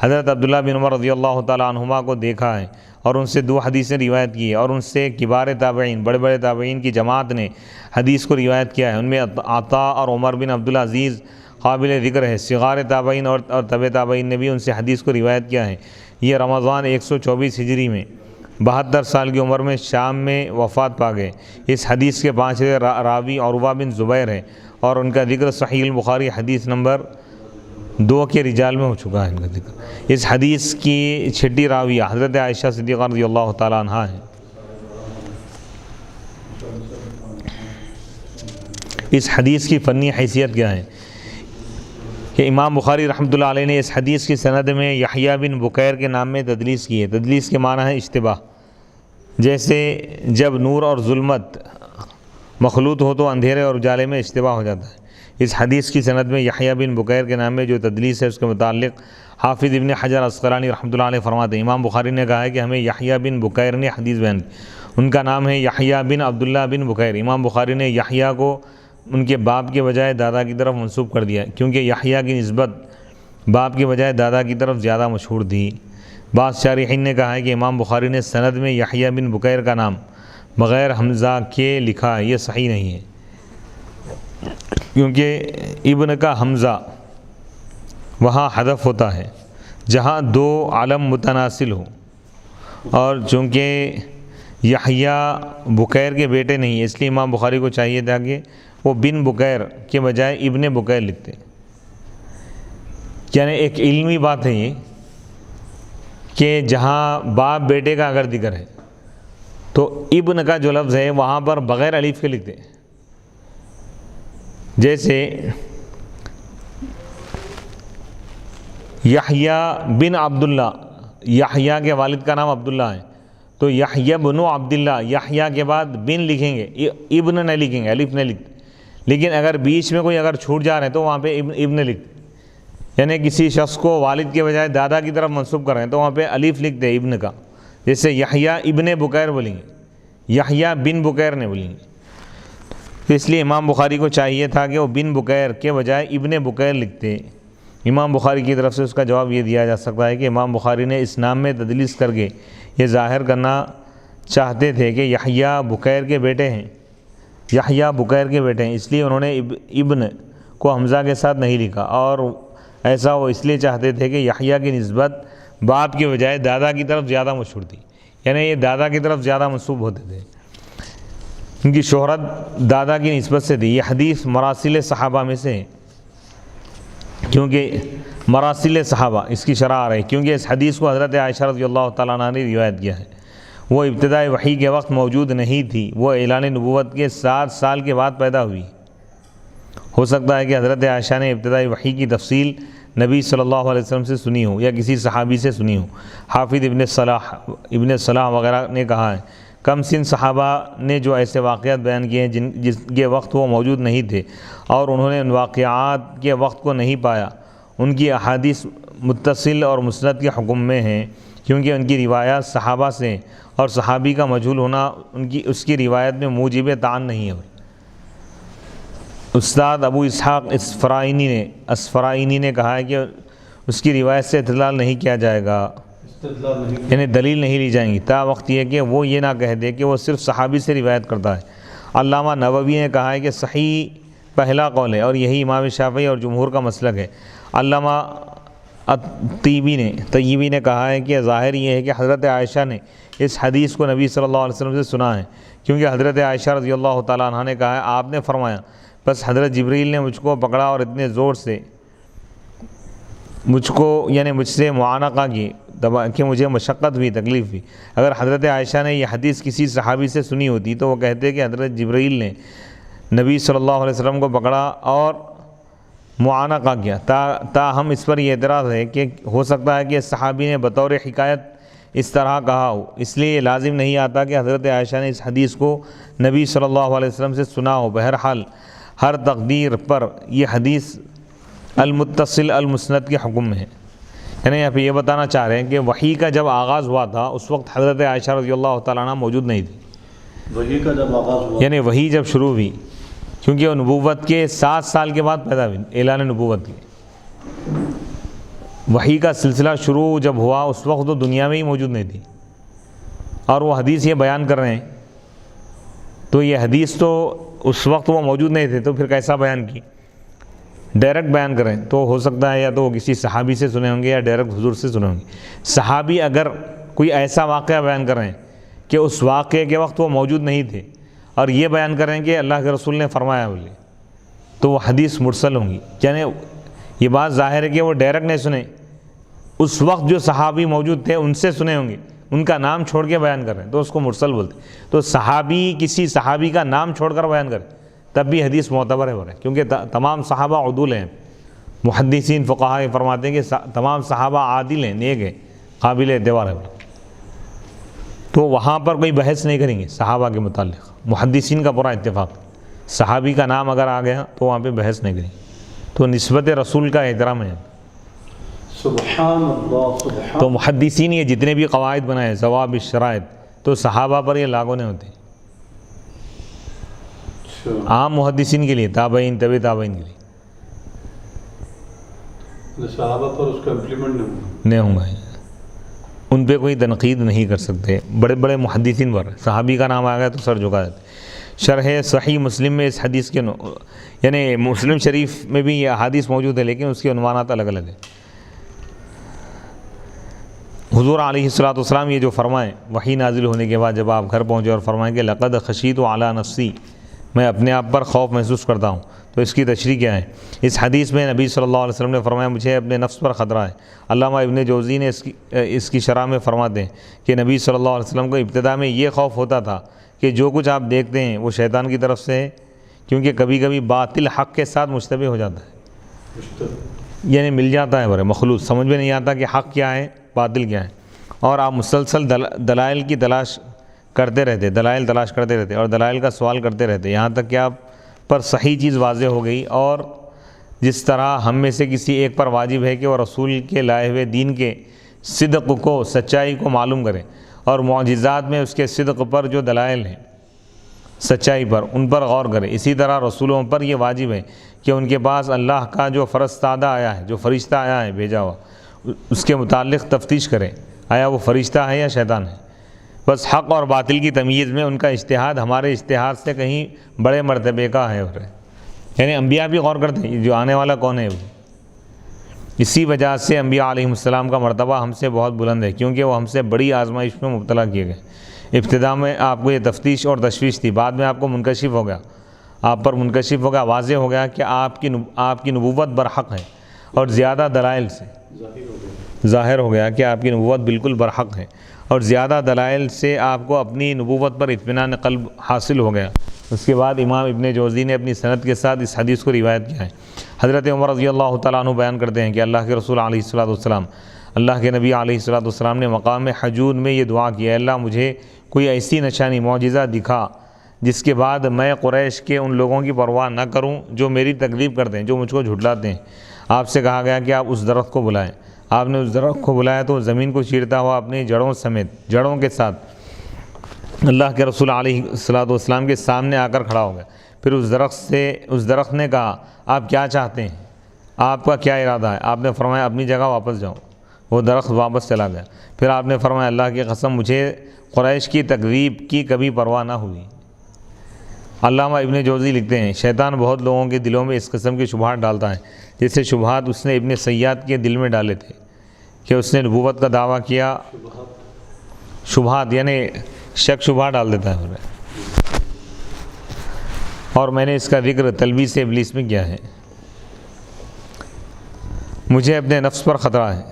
حضرت عبداللہ بن عمر رضی اللہ تعالیٰ عنہما کو دیکھا ہے اور ان سے 2 حدیثیں روایت کی ہے، اور ان سے کبار تابعین، بڑے بڑے تابعین کی جماعت نے حدیث کو روایت کیا ہے۔ ان میں عطا اور عمر بن عبدالعزیز قابل ذکر ہے۔ صغار تابعین اور تبع تابعین نے بھی ان سے حدیث کو روایت کیا ہے۔ یہ رمضان 124 ہجری میں 72 سال کی عمر میں شام میں وفات پا گئے۔ اس حدیث کے 5ویں راوی عروہ بن زبیر ہے، اور ان کا ذکر صحیح البخاری حدیث نمبر 2 کے رجال میں ہو چکا ہے ان کا ذکر۔ اس حدیث کی 6ٹی راویہ حضرت عائشہ صدیقہ رضی اللہ تعالیٰ عنہا ہیں۔ اس حدیث کی فنی حیثیت کیا ہے کہ امام بخاری رحمۃ اللہ علیہ نے اس حدیث کی سند میں یحییٰ بن بکیر کے نام میں تدلیس کی ہے۔ تدلیس کے معنی ہے اشتباہ، جیسے جب نور اور ظلمت مخلوط ہو تو اندھیرے اور اجالے میں اشتباہ ہو جاتا ہے۔ اس حدیث کی سند میں یحییٰ بن بکیر کے نام میں جو تدلیس ہے اس کے متعلق حافظ ابن حجر عسقلانی رحمۃ اللہ علیہ فرماتے ہیں امام بخاری نے کہا ہے کہ ہمیں یحییٰ بن بکیر نے حدیث بیان کی، ان کا نام ہے یحییٰ بن عبداللہ بن بکیر۔ امام بخاری نے یحییٰ کو ان کے باپ کے بجائے دادا کی طرف منسوب کر دیا کیونکہ یحییٰ کی نسبت باپ کے بجائے دادا کی طرف زیادہ مشہور تھی۔ بعض شارحین نے کہا ہے کہ امام بخاری نے سند میں یحییٰ بن بکیر کا نام بغیر حمزہ کے لکھا ہے، یہ صحیح نہیں ہے کیونکہ ابن کا حمزہ وہاں حذف ہوتا ہے جہاں دو علم متناسل ہو، اور چونکہ یحییٰ بکیر کے بیٹے نہیں، اس لیے امام بخاری کو چاہیے تھا کہ وہ بن بکیر کے بجائے ابن بکیر لکھتے۔ یعنی ایک علمی بات ہے یہ کہ جہاں باپ بیٹے کا اگر ذکر ہے تو ابن کا جو لفظ ہے وہاں پر بغیر الف کے لکھتے، جیسے یحییٰ بن عبداللہ، یحییٰ کے والد کا نام عبداللہ ہے تو یحییٰ بن عبداللہ، یحییٰ کے بعد بن لکھیں گے، ابن نہیں لکھیں گے، الف نہیں لکھتے۔ لیکن اگر بیچ میں کوئی اگر چھوٹ جا رہے ہیں تو وہاں پہ ابن لکھتے، یعنی کسی شخص کو والد کے بجائے دادا کی طرف منسوب کر رہے ہیں تو وہاں پہ الف لکھتے ابن کا، جیسے یحییٰ ابن بکیر بولیں گے، یحییٰ بن بکیر نہیں بولیں گے۔ تو اس لیے امام بخاری کو چاہیے تھا کہ وہ بن بکیر کے بجائے ابن بکیر لکھتے۔ امام بخاری کی طرف سے اس کا جواب یہ دیا جا سکتا ہے کہ امام بخاری نے اس نام میں تدلیس کر کے یہ ظاہر کرنا چاہتے تھے کہ یحییٰ بکیر کے بیٹے ہیں، یحییٰ بکیر کے بیٹے ہیں، اس لیے انہوں نے ابن کو حمزہ کے ساتھ نہیں لکھا، اور ایسا وہ اس لیے چاہتے تھے کہ یحییٰ کی نسبت باپ کے بجائے دادا کی طرف زیادہ مشہور تھی، یعنی یہ دادا کی طرف زیادہ منسوب ہوتے تھے، ان کی شہرت دادا کی نسبت سے تھی۔ یہ حدیث مراسل صحابہ میں سے ہے، کیونکہ مراسل صحابہ اس کی شرح آ رہی کیونکہ اس حدیث کو حضرت عائشہ رضی اللہ تعالیٰ عنہ نے روایت کیا ہے۔ وہ ابتدائی وحی کے وقت موجود نہیں تھی، وہ اعلان نبوت کے 7 سال کے بعد پیدا ہوئی۔ ہو سکتا ہے کہ حضرت عائشہ نے ابتدائی وحی کی تفصیل نبی صلی اللہ علیہ وسلم سے سنی ہو یا کسی صحابی سے سنی ہو۔ حافظ ابن صلاح وغیرہ نے کہا ہے کم سن صحابہ نے جو ایسے واقعات بیان کیے ہیں جس کے وقت وہ موجود نہیں تھے اور انہوں نے ان واقعات کے وقت کو نہیں پایا، ان کی احادیث متصل اور مسند کے حکم میں ہیں کیونکہ ان کی روایات صحابہ سے اور صحابی کا مجہول ہونا اس کی روایت میں موجب تعان نہیں ہے۔ استاد ابو اسحاق اسفرائینی نے کہا ہے کہ اس کی روایت سے استدلال نہیں کیا جائے گا، یعنی دلیل نہیں لی جائیں گی، تا وقت یہ کہ وہ یہ نہ کہہ دے کہ وہ صرف صحابی سے روایت کرتا ہے۔ علامہ نووی نے کہا ہے کہ صحیح پہلا قول ہے اور یہی امام شافعی اور جمہور کا مسلک ہے۔ علامہ طیبی نے کہا ہے کہ ظاہر یہ ہے کہ حضرت عائشہ نے اس حدیث کو نبی صلی اللہ علیہ وسلم سے سنا ہے کیونکہ حضرت عائشہ رضی اللہ تعالیٰ عنہ نے کہا ہے آپ نے فرمایا بس حضرت جبریل نے مجھ کو پکڑا اور اتنے زور سے مجھ سے معانقہ کی کہ مجھے مشقت ہوئی، تکلیف ہوئی۔ اگر حضرت عائشہ نے یہ حدیث کسی صحابی سے سنی ہوتی تو وہ کہتے کہ حضرت جبریل نے نبی صلی اللہ علیہ وسلم کو پکڑا اور معانقہ کیا۔ تاہم اس پر یہ اعتراض ہے کہ ہو سکتا ہے کہ صحابی نے بطور حکایت اس طرح کہا ہو، اس لیے یہ لازم نہیں آتا کہ حضرت عائشہ نے اس حدیث کو نبی صلی اللہ علیہ وسلم سے سنا ہو۔ بہرحال ہر تقدیر پر یہ حدیث المتصل المسند کے حکم میں ہے، یعنی یہاں پہ یہ بتانا چاہ رہے ہیں کہ وحی کا جب آغاز ہوا تھا اس وقت حضرت عائشہ رضی اللہ تعالیٰ عنہ موجود نہیں تھی، وحی کا جب آغاز ہوا یعنی وحی جب شروع ہوئی کیونکہ وہ نبوت کے 7 سال کے بعد پیدا ہوئی، اعلان نبوت کی وحی کا سلسلہ شروع جب ہوا اس وقت تو دنیا میں ہی موجود نہیں تھی، اور وہ حدیث یہ بیان کر رہے ہیں تو یہ حدیث تو اس وقت وہ موجود نہیں تھے تو پھر کیسا بیان کی، ڈائریکٹ بیان کریں تو ہو سکتا ہے یا تو وہ کسی صحابی سے سنے ہوں گے یا ڈائریکٹ حضور سے سنے ہوں گے۔ صحابی اگر کوئی ایسا واقعہ بیان کر رہے ہیں کہ اس واقعے کے وقت وہ موجود نہیں تھے اور یہ بیان کر رہے ہیں کہ اللہ کے رسول نے فرمایا بولے تو وہ حدیث مرسل ہوں گی، یعنی یہ بات ظاہر ہے کہ وہ ڈائریکٹ نہیں سنے، اس وقت جو صحابی موجود تھے ان سے سنے ہوں گے، ان کا نام چھوڑ کے بیان کر رہے ہیں تو اس کو مرسل بولتے ہیں۔ تو صحابی کسی صحابی کا نام چھوڑ کر بیان کرے تب بھی حدیث معتبر ہے ہو رہا ہے کیونکہ تمام صحابہ عدول ہیں، محدثین فقہاء فرماتے ہیں کہ تمام صحابہ عادل ہیں، نیک ہیں، قابل اعتبار ہے، تو وہاں پر کوئی بحث نہیں کریں گے صحابہ کے متعلق، محدثین کا پورا اتفاق، صحابی کا نام اگر آ گیا تو وہاں پہ بحث نہیں کریں گے، تو نسبت رسول کا احترام ہے۔ سبحان اللہ سبحان تو محدثین یہ جتنے بھی قواعد بنائے ضوابط الشرائط تو صحابہ پر یہ لاگو نہیں ہوتے، اچھا عام محدثین کے لیے، تابعین طبع تابعین کے لیے صحابہ پر اس کا امپلیمنٹ نہیں ہوا۔ نہیں ہوں گا، ان پہ کوئی تنقید نہیں کر سکتے، بڑے بڑے محدثین پر صحابی کا نام آ گیا تو سر جھکا دیتے۔ شرح صحیح مسلم میں اس حدیث کے یعنی مسلم شریف میں بھی یہ احادیث موجود ہے لیکن اس کے عنوانات الگ الگ ہیں۔ حضور علیہ الصلوۃ والسلام یہ جو فرمائیں وحی نازل ہونے کے بعد جب آپ گھر پہنچے اور فرمائیں کہ لقد خشیت علی نفسی، میں اپنے آپ پر خوف محسوس کرتا ہوں، تو اس کی تشریح کیا ہے؟ اس حدیث میں نبی صلی اللہ علیہ وسلم نے فرمایا مجھے اپنے نفس پر خطرہ ہے۔ علامہ ابن جوزی نے اس کی شرح میں فرماتے ہیں کہ نبی صلی اللہ علیہ وسلم کو ابتدا میں یہ خوف ہوتا تھا کہ جو کچھ آپ دیکھتے ہیں وہ شیطان کی طرف سے ہے، کیونکہ کبھی کبھی باطل حق کے ساتھ مشتبہ ہو جاتا ہے، یعنی مل جاتا ہے برے مخلوط، سمجھ میں نہیں آتا کہ حق کیا ہے باطل کیا ہے، اور آپ مسلسل دلائل کی تلاش کرتے رہتے، دلائل تلاش کرتے رہتے اور دلائل کا سوال کرتے رہتے، یہاں تک کہ آپ پر صحیح چیز واضح ہو گئی۔ اور جس طرح ہم میں سے کسی ایک پر واجب ہے کہ وہ رسول کے لائے ہوئے دین کے صدق کو، سچائی کو معلوم کرے، اور معجزات میں اس کے صدق پر جو دلائل ہیں سچائی پر ان پر غور کرے، اسی طرح رسولوں پر یہ واجب ہے کہ ان کے پاس اللہ کا جو فرستادہ آیا ہے، جو فرشتہ آیا ہے بھیجا ہوا، اس کے متعلق تفتیش کرے آیا وہ فرشتہ ہے یا شیطان ہے۔ بس حق اور باطل کی تمیز میں ان کا اجتہاد ہمارے اجتہاد سے کہیں بڑے مرتبے کا ہے، یعنی انبیاء بھی غور کرتے ہیں جو آنے والا کون ہے وہ۔ اسی وجہ سے انبیاء علیہ السلام کا مرتبہ ہم سے بہت بلند ہے، کیونکہ وہ ہم سے بڑی آزمائش میں مبتلا کیے گئے۔ ابتدا میں آپ کو یہ تفتیش اور تشویش تھی، بعد میں آپ کو منکشف ہو گیا، آپ پر منکشف ہو گیا، واضح ہو گیا کہ آپ کی نبوت برحق ہے، اور زیادہ دلائل سے ظاہر ہو گیا کہ آپ کی نبوت بالکل برحق ہے، اور زیادہ دلائل سے آپ کو اپنی نبوت پر اطمینان قلب حاصل ہو گیا۔ اس کے بعد امام ابن جوزی نے اپنی سند کے ساتھ اس حدیث کو روایت کیا ہے۔ حضرت عمر رضی اللہ تعالیٰ عنہ بیان کرتے ہیں کہ اللہ کے رسول علیہ الصلوۃ والسلام، اللہ کے نبی علیہ الصلوۃ والسلام نے مقام حجود میں یہ دعا کی، اے اللہ مجھے کوئی ایسی نشانی معجزہ دکھا جس کے بعد میں قریش کے ان لوگوں کی پرواہ نہ کروں جو میری تکذیب کرتے ہیں، جو مجھ کو جھٹلاتے ہیں۔ آپ سے کہا گیا کہ آپ اس درخت کو بلائیں۔ آپ نے اس درخت کو بلایا تو زمین کو چیرتا ہوا اپنی جڑوں سمیت، جڑوں کے ساتھ اللہ کے رسول علیہ الصلوۃ والسلام کے سامنے آ کر کھڑا ہو گیا۔ پھر اس درخت نے کہا آپ کیا چاہتے ہیں، آپ کا کیا ارادہ ہے؟ آپ نے فرمایا اپنی جگہ واپس جاؤ۔ وہ درخت واپس چلا گیا۔ پھر آپ نے فرمایا اللہ کی قسم مجھے قریش کی تکذیب کی کبھی پرواہ نہ ہوئی۔ علامہ ابن جوزی لکھتے ہیں شیطان بہت لوگوں کے دلوں میں اس قسم کی شبہات ڈالتا ہے، جیسے شبہات اس نے ابن سیاد کے دل میں ڈالے تھے کہ اس نے نبوت کا دعویٰ کیا۔ شبہات یعنی شک شبہ ڈال دیتا ہے، اور میں نے اس کا ذکر تلبیس ابلیس میں کیا ہے۔ مجھے اپنے نفس پر خطرہ ہے۔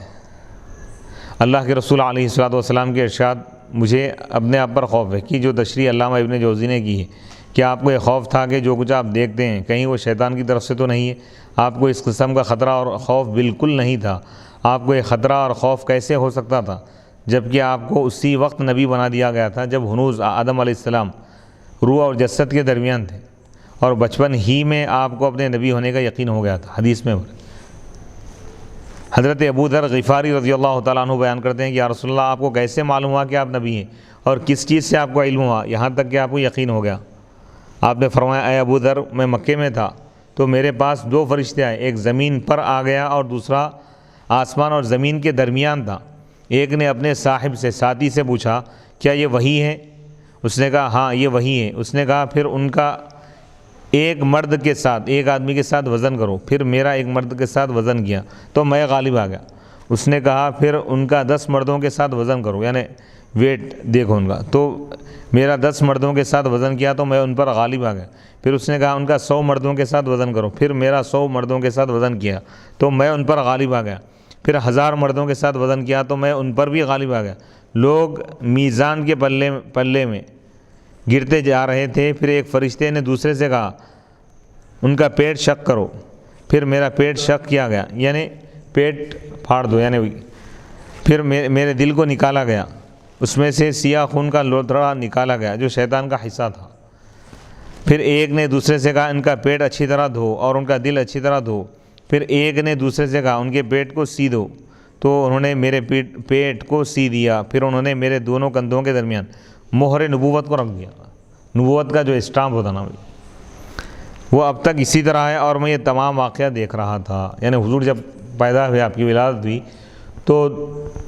اللہ کے رسول علیہ الصلوۃ والسلام کے ارشاد مجھے اپنے آپ پر خوف ہے کی جو تشریح علامہ ابن جوزی نے کی ہے کہ آپ کو یہ خوف تھا کہ جو کچھ آپ دیکھتے ہیں کہیں وہ شیطان کی طرف سے تو نہیں ہے۔ آپ کو اس قسم کا خطرہ اور خوف بالکل نہیں تھا۔ آپ کو یہ خطرہ اور خوف کیسے ہو سکتا تھا جبکہ آپ کو اسی وقت نبی بنا دیا گیا تھا جب ہنوز آدم علیہ السلام روح اور جسد کے درمیان تھے، اور بچپن ہی میں آپ کو اپنے نبی ہونے کا یقین ہو گیا تھا۔ حدیث میں حضرت ابو ذر غفاری رضی اللہ تعالیٰ عنہ بیان کرتے ہیں کہ یا رسول اللہ آپ کو کیسے معلوم ہوا کہ آپ نبی ہیں، اور کس چیز سے آپ کو علم ہوا یہاں تک کہ آپ کو یقین ہو گیا؟ آپ نے فرمایا اے ابو ذر میں مکے میں تھا تو میرے پاس دو فرشتے آئے، ایک زمین پر آ گیا اور دوسرا آسمان اور زمین کے درمیان تھا۔ ایک نے اپنے صاحب سے ساتھی سے پوچھا کیا یہ وہی ہے؟ اس نے کہا ہاں یہ وہی ہے۔ اس نے کہا پھر ان کا ایک مرد کے ساتھ، ایک آدمی کے ساتھ وزن کرو۔ پھر میرا ایک مرد کے ساتھ وزن کیا تو میں غالب آ گیا۔ اس نے کہا پھر ان کا 10 مردوں کے ساتھ وزن کرو، یعنی ویٹ دیکھو ان کا، تو میرا 10 مردوں کے ساتھ وزن کیا تو میں ان پر غالب آ گیا۔ پھر اس نے کہا ان کا 100 مردوں کے ساتھ وزن کرو، پھر میرا 100 مردوں کے ساتھ وزن کیا تو میں ان پر غالب آ گیا۔ پھر 1000 مردوں کے ساتھ وزن کیا تو میں ان پر بھی غالب آ گیا۔ لوگ میزان کے پلے میں گرتے جا رہے تھے۔ پھر ایک فرشتے نے دوسرے سے کہا ان کا پیٹ شق کرو، پھر میرا پیٹ شق کیا گیا، یعنی پیٹ پھاڑ دو، یعنی پھر میرے دل کو نکالا گیا، اس میں سے سیاہ خون کا لوتھڑا نکالا گیا جو شیطان کا حصہ تھا۔ پھر ایک نے دوسرے سے کہا ان کا پیٹ اچھی طرح دھو اور ان کا دل اچھی طرح دھو۔ پھر ایک نے دوسرے سے کہا ان کے پیٹ کو سی دو تو انہوں نے میرے پیٹ کو سی دیا، پھر انہوں نے میرے دونوں کندھوں کے درمیان مہر نبوت کو رکھ دیا۔ نبوت کا جو اسٹامپ ہوتا نا وہ اب تک اسی طرح ہے، اور میں یہ تمام واقعہ دیکھ رہا تھا۔ یعنی حضور جب پیدا ہوئے، آپ کی ولادت ہوئی، تو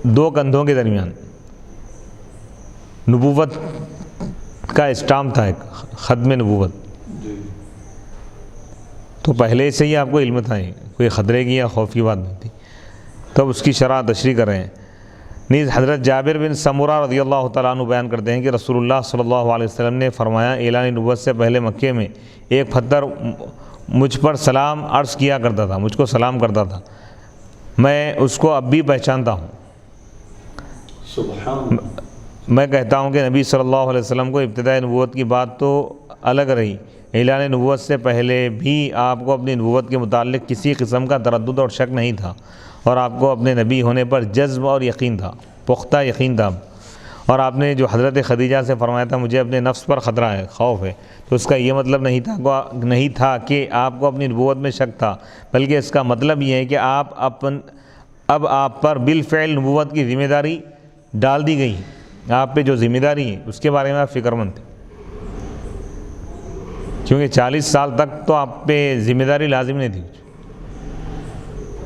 2 کندھوں کے درمیان نبوت کا اسٹامپ تھا، ایک ختم نبوت۔ جی تو پہلے سے ہی آپ کو علم تھا، کوئی خطرے کی یا خوف کی بات نہیں تھی۔ تب اس کی شرح تشریح کر رہے ہیں۔ نیز حضرت جابر بن سمرہ رضی اللہ تعالیٰ عنہ بیان کرتے ہیں کہ رسول اللہ صلی اللہ علیہ وسلم نے فرمایا، اعلان نبوت سے پہلے مکے میں ایک پتھر مجھ پر سلام عرض کیا کرتا تھا، مجھ کو سلام کرتا تھا، میں اس کو اب بھی پہچانتا ہوں۔ سبحان اللہ۔ میں کہتا ہوں کہ نبی صلی اللہ علیہ وسلم کو ابتدائی نبوت کی بات تو الگ رہی، اعلان نبوت سے پہلے بھی آپ کو اپنی نبوت کے متعلق کسی قسم کا تردد اور شک نہیں تھا، اور آپ کو اپنے نبی ہونے پر جذب اور یقین تھا، پختہ یقین تھا۔ اور آپ نے جو حضرت خدیجہ سے فرمایا تھا مجھے اپنے نفس پر خطرہ ہے، خوف ہے، تو اس کا یہ مطلب نہیں تھا کہ آپ کو اپنی نبوت میں شک تھا، بلکہ اس کا مطلب یہ ہے کہ اب آپ پر بالفعل نبوت کی ذمہ داری ڈال دی گئی ہے، آپ پہ جو ذمہ داری ہے اس کے بارے میں آپ فکر مند تھے، کیونکہ 40 سال تک تو آپ پہ ذمہ داری لازم نہیں تھی۔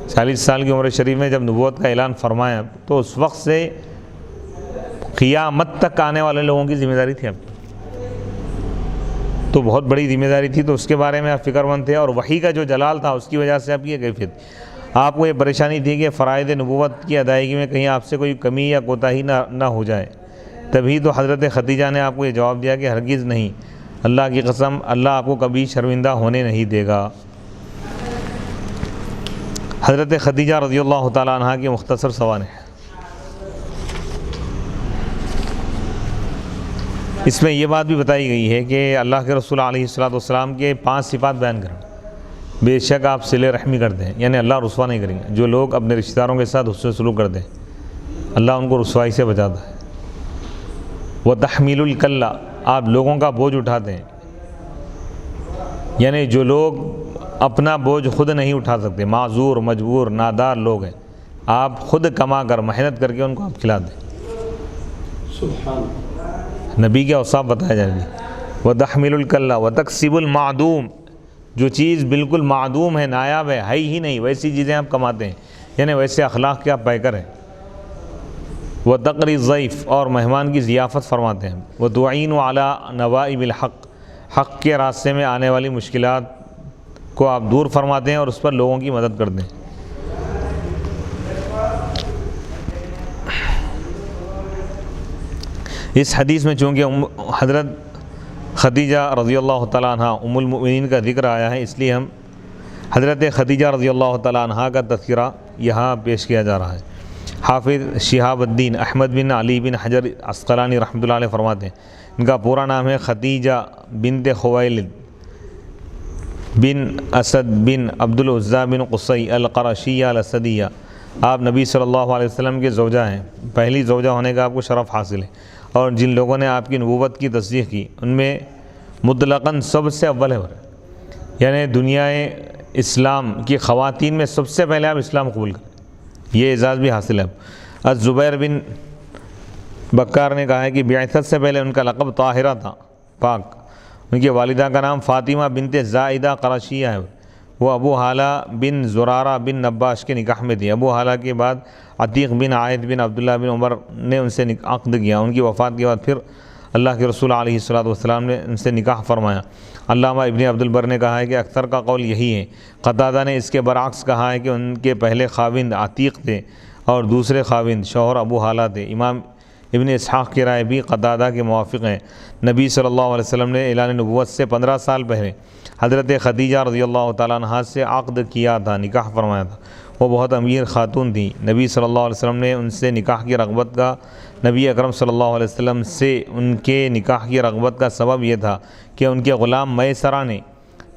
40 سال کی عمر شریف میں جب نبوت کا اعلان فرمایا تو اس وقت سے قیامت تک آنے والے لوگوں کی ذمہ داری تھی آپ کی، تو بہت بڑی ذمہ داری تھی، تو اس کے بارے میں آپ فکر مند تھے، اور وحی کا جو جلال تھا اس کی وجہ سے آپ کی یہ کیفیت، آپ کو یہ پریشانی تھی کہ فرائض نبوت کی ادائیگی میں کہیں آپ سے کوئی کمی یا کوتاہی نہ ہو جائے۔ تبھی تو حضرت خدیجہ نے آپ کو یہ جواب دیا کہ ہرگز نہیں، اللہ کی قسم، اللہ آپ کو کبھی شرمندہ ہونے نہیں دے گا۔ حضرت خدیجہ رضی اللہ تعالیٰ عنہ کی مختصر سوانح، اس میں یہ بات بھی بتائی گئی ہے کہ اللہ کے رسول علیہ السلام کے 5 صفات بیان کریں۔ بے شک آپ صلہ رحمی کرتے ہیں، یعنی اللہ رسوا نہیں کریں گے۔ جو لوگ اپنے رشتہ داروں کے ساتھ حسن سلوک کرتے ہیں اللہ ان کو رسوائی سے بچاتا ہے۔ وَتَحْمِلُ الْكَلَّ، آپ لوگوں کا بوجھ اٹھاتے ہیں، یعنی جو لوگ اپنا بوجھ خود نہیں اٹھا سکتے، معذور، مجبور، نادار لوگ ہیں، آپ خود کما کر محنت کر کے ان کو آپ کھلاتے ہیں۔ سبحان نبی کے اوصاف بتایا جائے گی۔ وَتَحْمِلُ الْكَلَّ وَتَكْسِبُ الْمَعْدُومَ، جو چیز بالکل معدوم ہے، نایاب ہے ہی نہیں، ویسی چیزیں آپ کماتے ہیں، یعنی ویسے اخلاق کے آپ پیکر ہیں۔ وَتَقْرِي الضَّيْفَ، اور مہمان کی ضیافت فرماتے ہیں۔ وَتُعِينُ عَلَى نَوَائِبِ الْحَقِّ، حق کے راستے میں آنے والی مشکلات کو آپ دور فرماتے ہیں اور اس پر لوگوں کی مدد کرتے ہیں۔ اس حدیث میں چونکہ حضرت خدیجہ رضی اللہ تعالیٰ عنہ ام المؤمنین کا ذکر آیا ہے، اس لیے ہم حضرت خدیجہ رضی اللہ تعالیٰ عنہ کا تذکرہ یہاں پیش کیا جا رہا ہے۔ حافظ شہاب الدین احمد بن علی بن حجر عسقلانی رحمۃ اللہ علیہ فرماتے ہیں، ان کا پورا نام ہے خدیجہ بنت خویلد بن اسد بن عبد العزیٰ بن قصی القرشیہ الاسدیہ۔ آپ نبی صلی اللہ علیہ وسلم کے زوجہ ہیں، پہلی زوجہ ہونے کا آپ کو شرف حاصل ہے، اور جن لوگوں نے آپ کی نبوت کی تصدیق کی ان میں مطلقاً سب سے اول ہے، یعنی دنیا اسلام کی خواتین میں سب سے پہلے آپ اسلام قبول کریں، یہ اعزاز بھی حاصل ہے۔ الزبیر بن بکار نے کہا ہے کہ بعثت سے پہلے ان کا لقب طاہرہ تھا، پاک۔ ان کی والدہ کا نام فاطمہ بنت زائدہ قرشیہ ہے، وہ ابو حالہ بن زرارہ بن نباش کے نکاح میں تھی۔ ابو حالہ کے بعد عتیق بن عائد بن عبداللہ بن عمر نے ان سے عقد کیا، ان کی وفات کے بعد پھر اللہ کے رسول علیہ السلام نے ان سے نکاح فرمایا۔ علامہ ابن عبد البر نے کہا ہے کہ اکثر کا قول یہی ہے۔ قتادہ نے اس کے برعکس کہا ہے کہ ان کے پہلے خاوند عتیق تھے اور دوسرے خاوند شوہر ابو حالہ تھے۔ امام ابن اسحاق کی رائے بھی قتادہ کے موافق ہیں۔ نبی صلی اللہ علیہ وسلم نے اعلان نبوت سے 15 سال پہلے حضرت خدیجہ رضی اللہ تعالیٰ عنہ سے عقد کیا تھا، نکاح فرمایا تھا۔ وہ بہت امیر خاتون تھیں۔ نبی صلی اللہ علیہ وسلم نے ان سے نکاح کی رغبت کا نبی اکرم صلی اللہ علیہ وسلم سے ان کے نکاح کی رغبت کا سبب یہ تھا کہ ان کے غلام میسرہ نے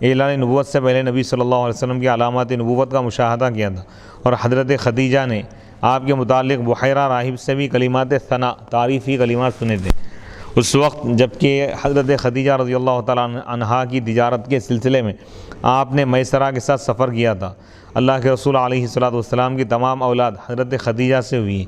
اعلان نبوت سے پہلے نبی صلی اللہ علیہ وسلم کی علامات نبوت کا مشاہدہ کیا تھا، اور حضرت خدیجہ نے آپ کے متعلق بحیرہ راہب سے بھی کلمات ثنا، تعریفی کلمات سنے تھے۔ اس وقت جب کہ حضرت خدیجہ رضی اللہ تعالیٰ عنہا کی تجارت کے سلسلے میں آپ نے میسرہ کے ساتھ سفر کیا تھا۔ اللہ کے رسول علیہ الصلوۃ والسلام کی تمام اولاد حضرت خدیجہ سے ہوئی،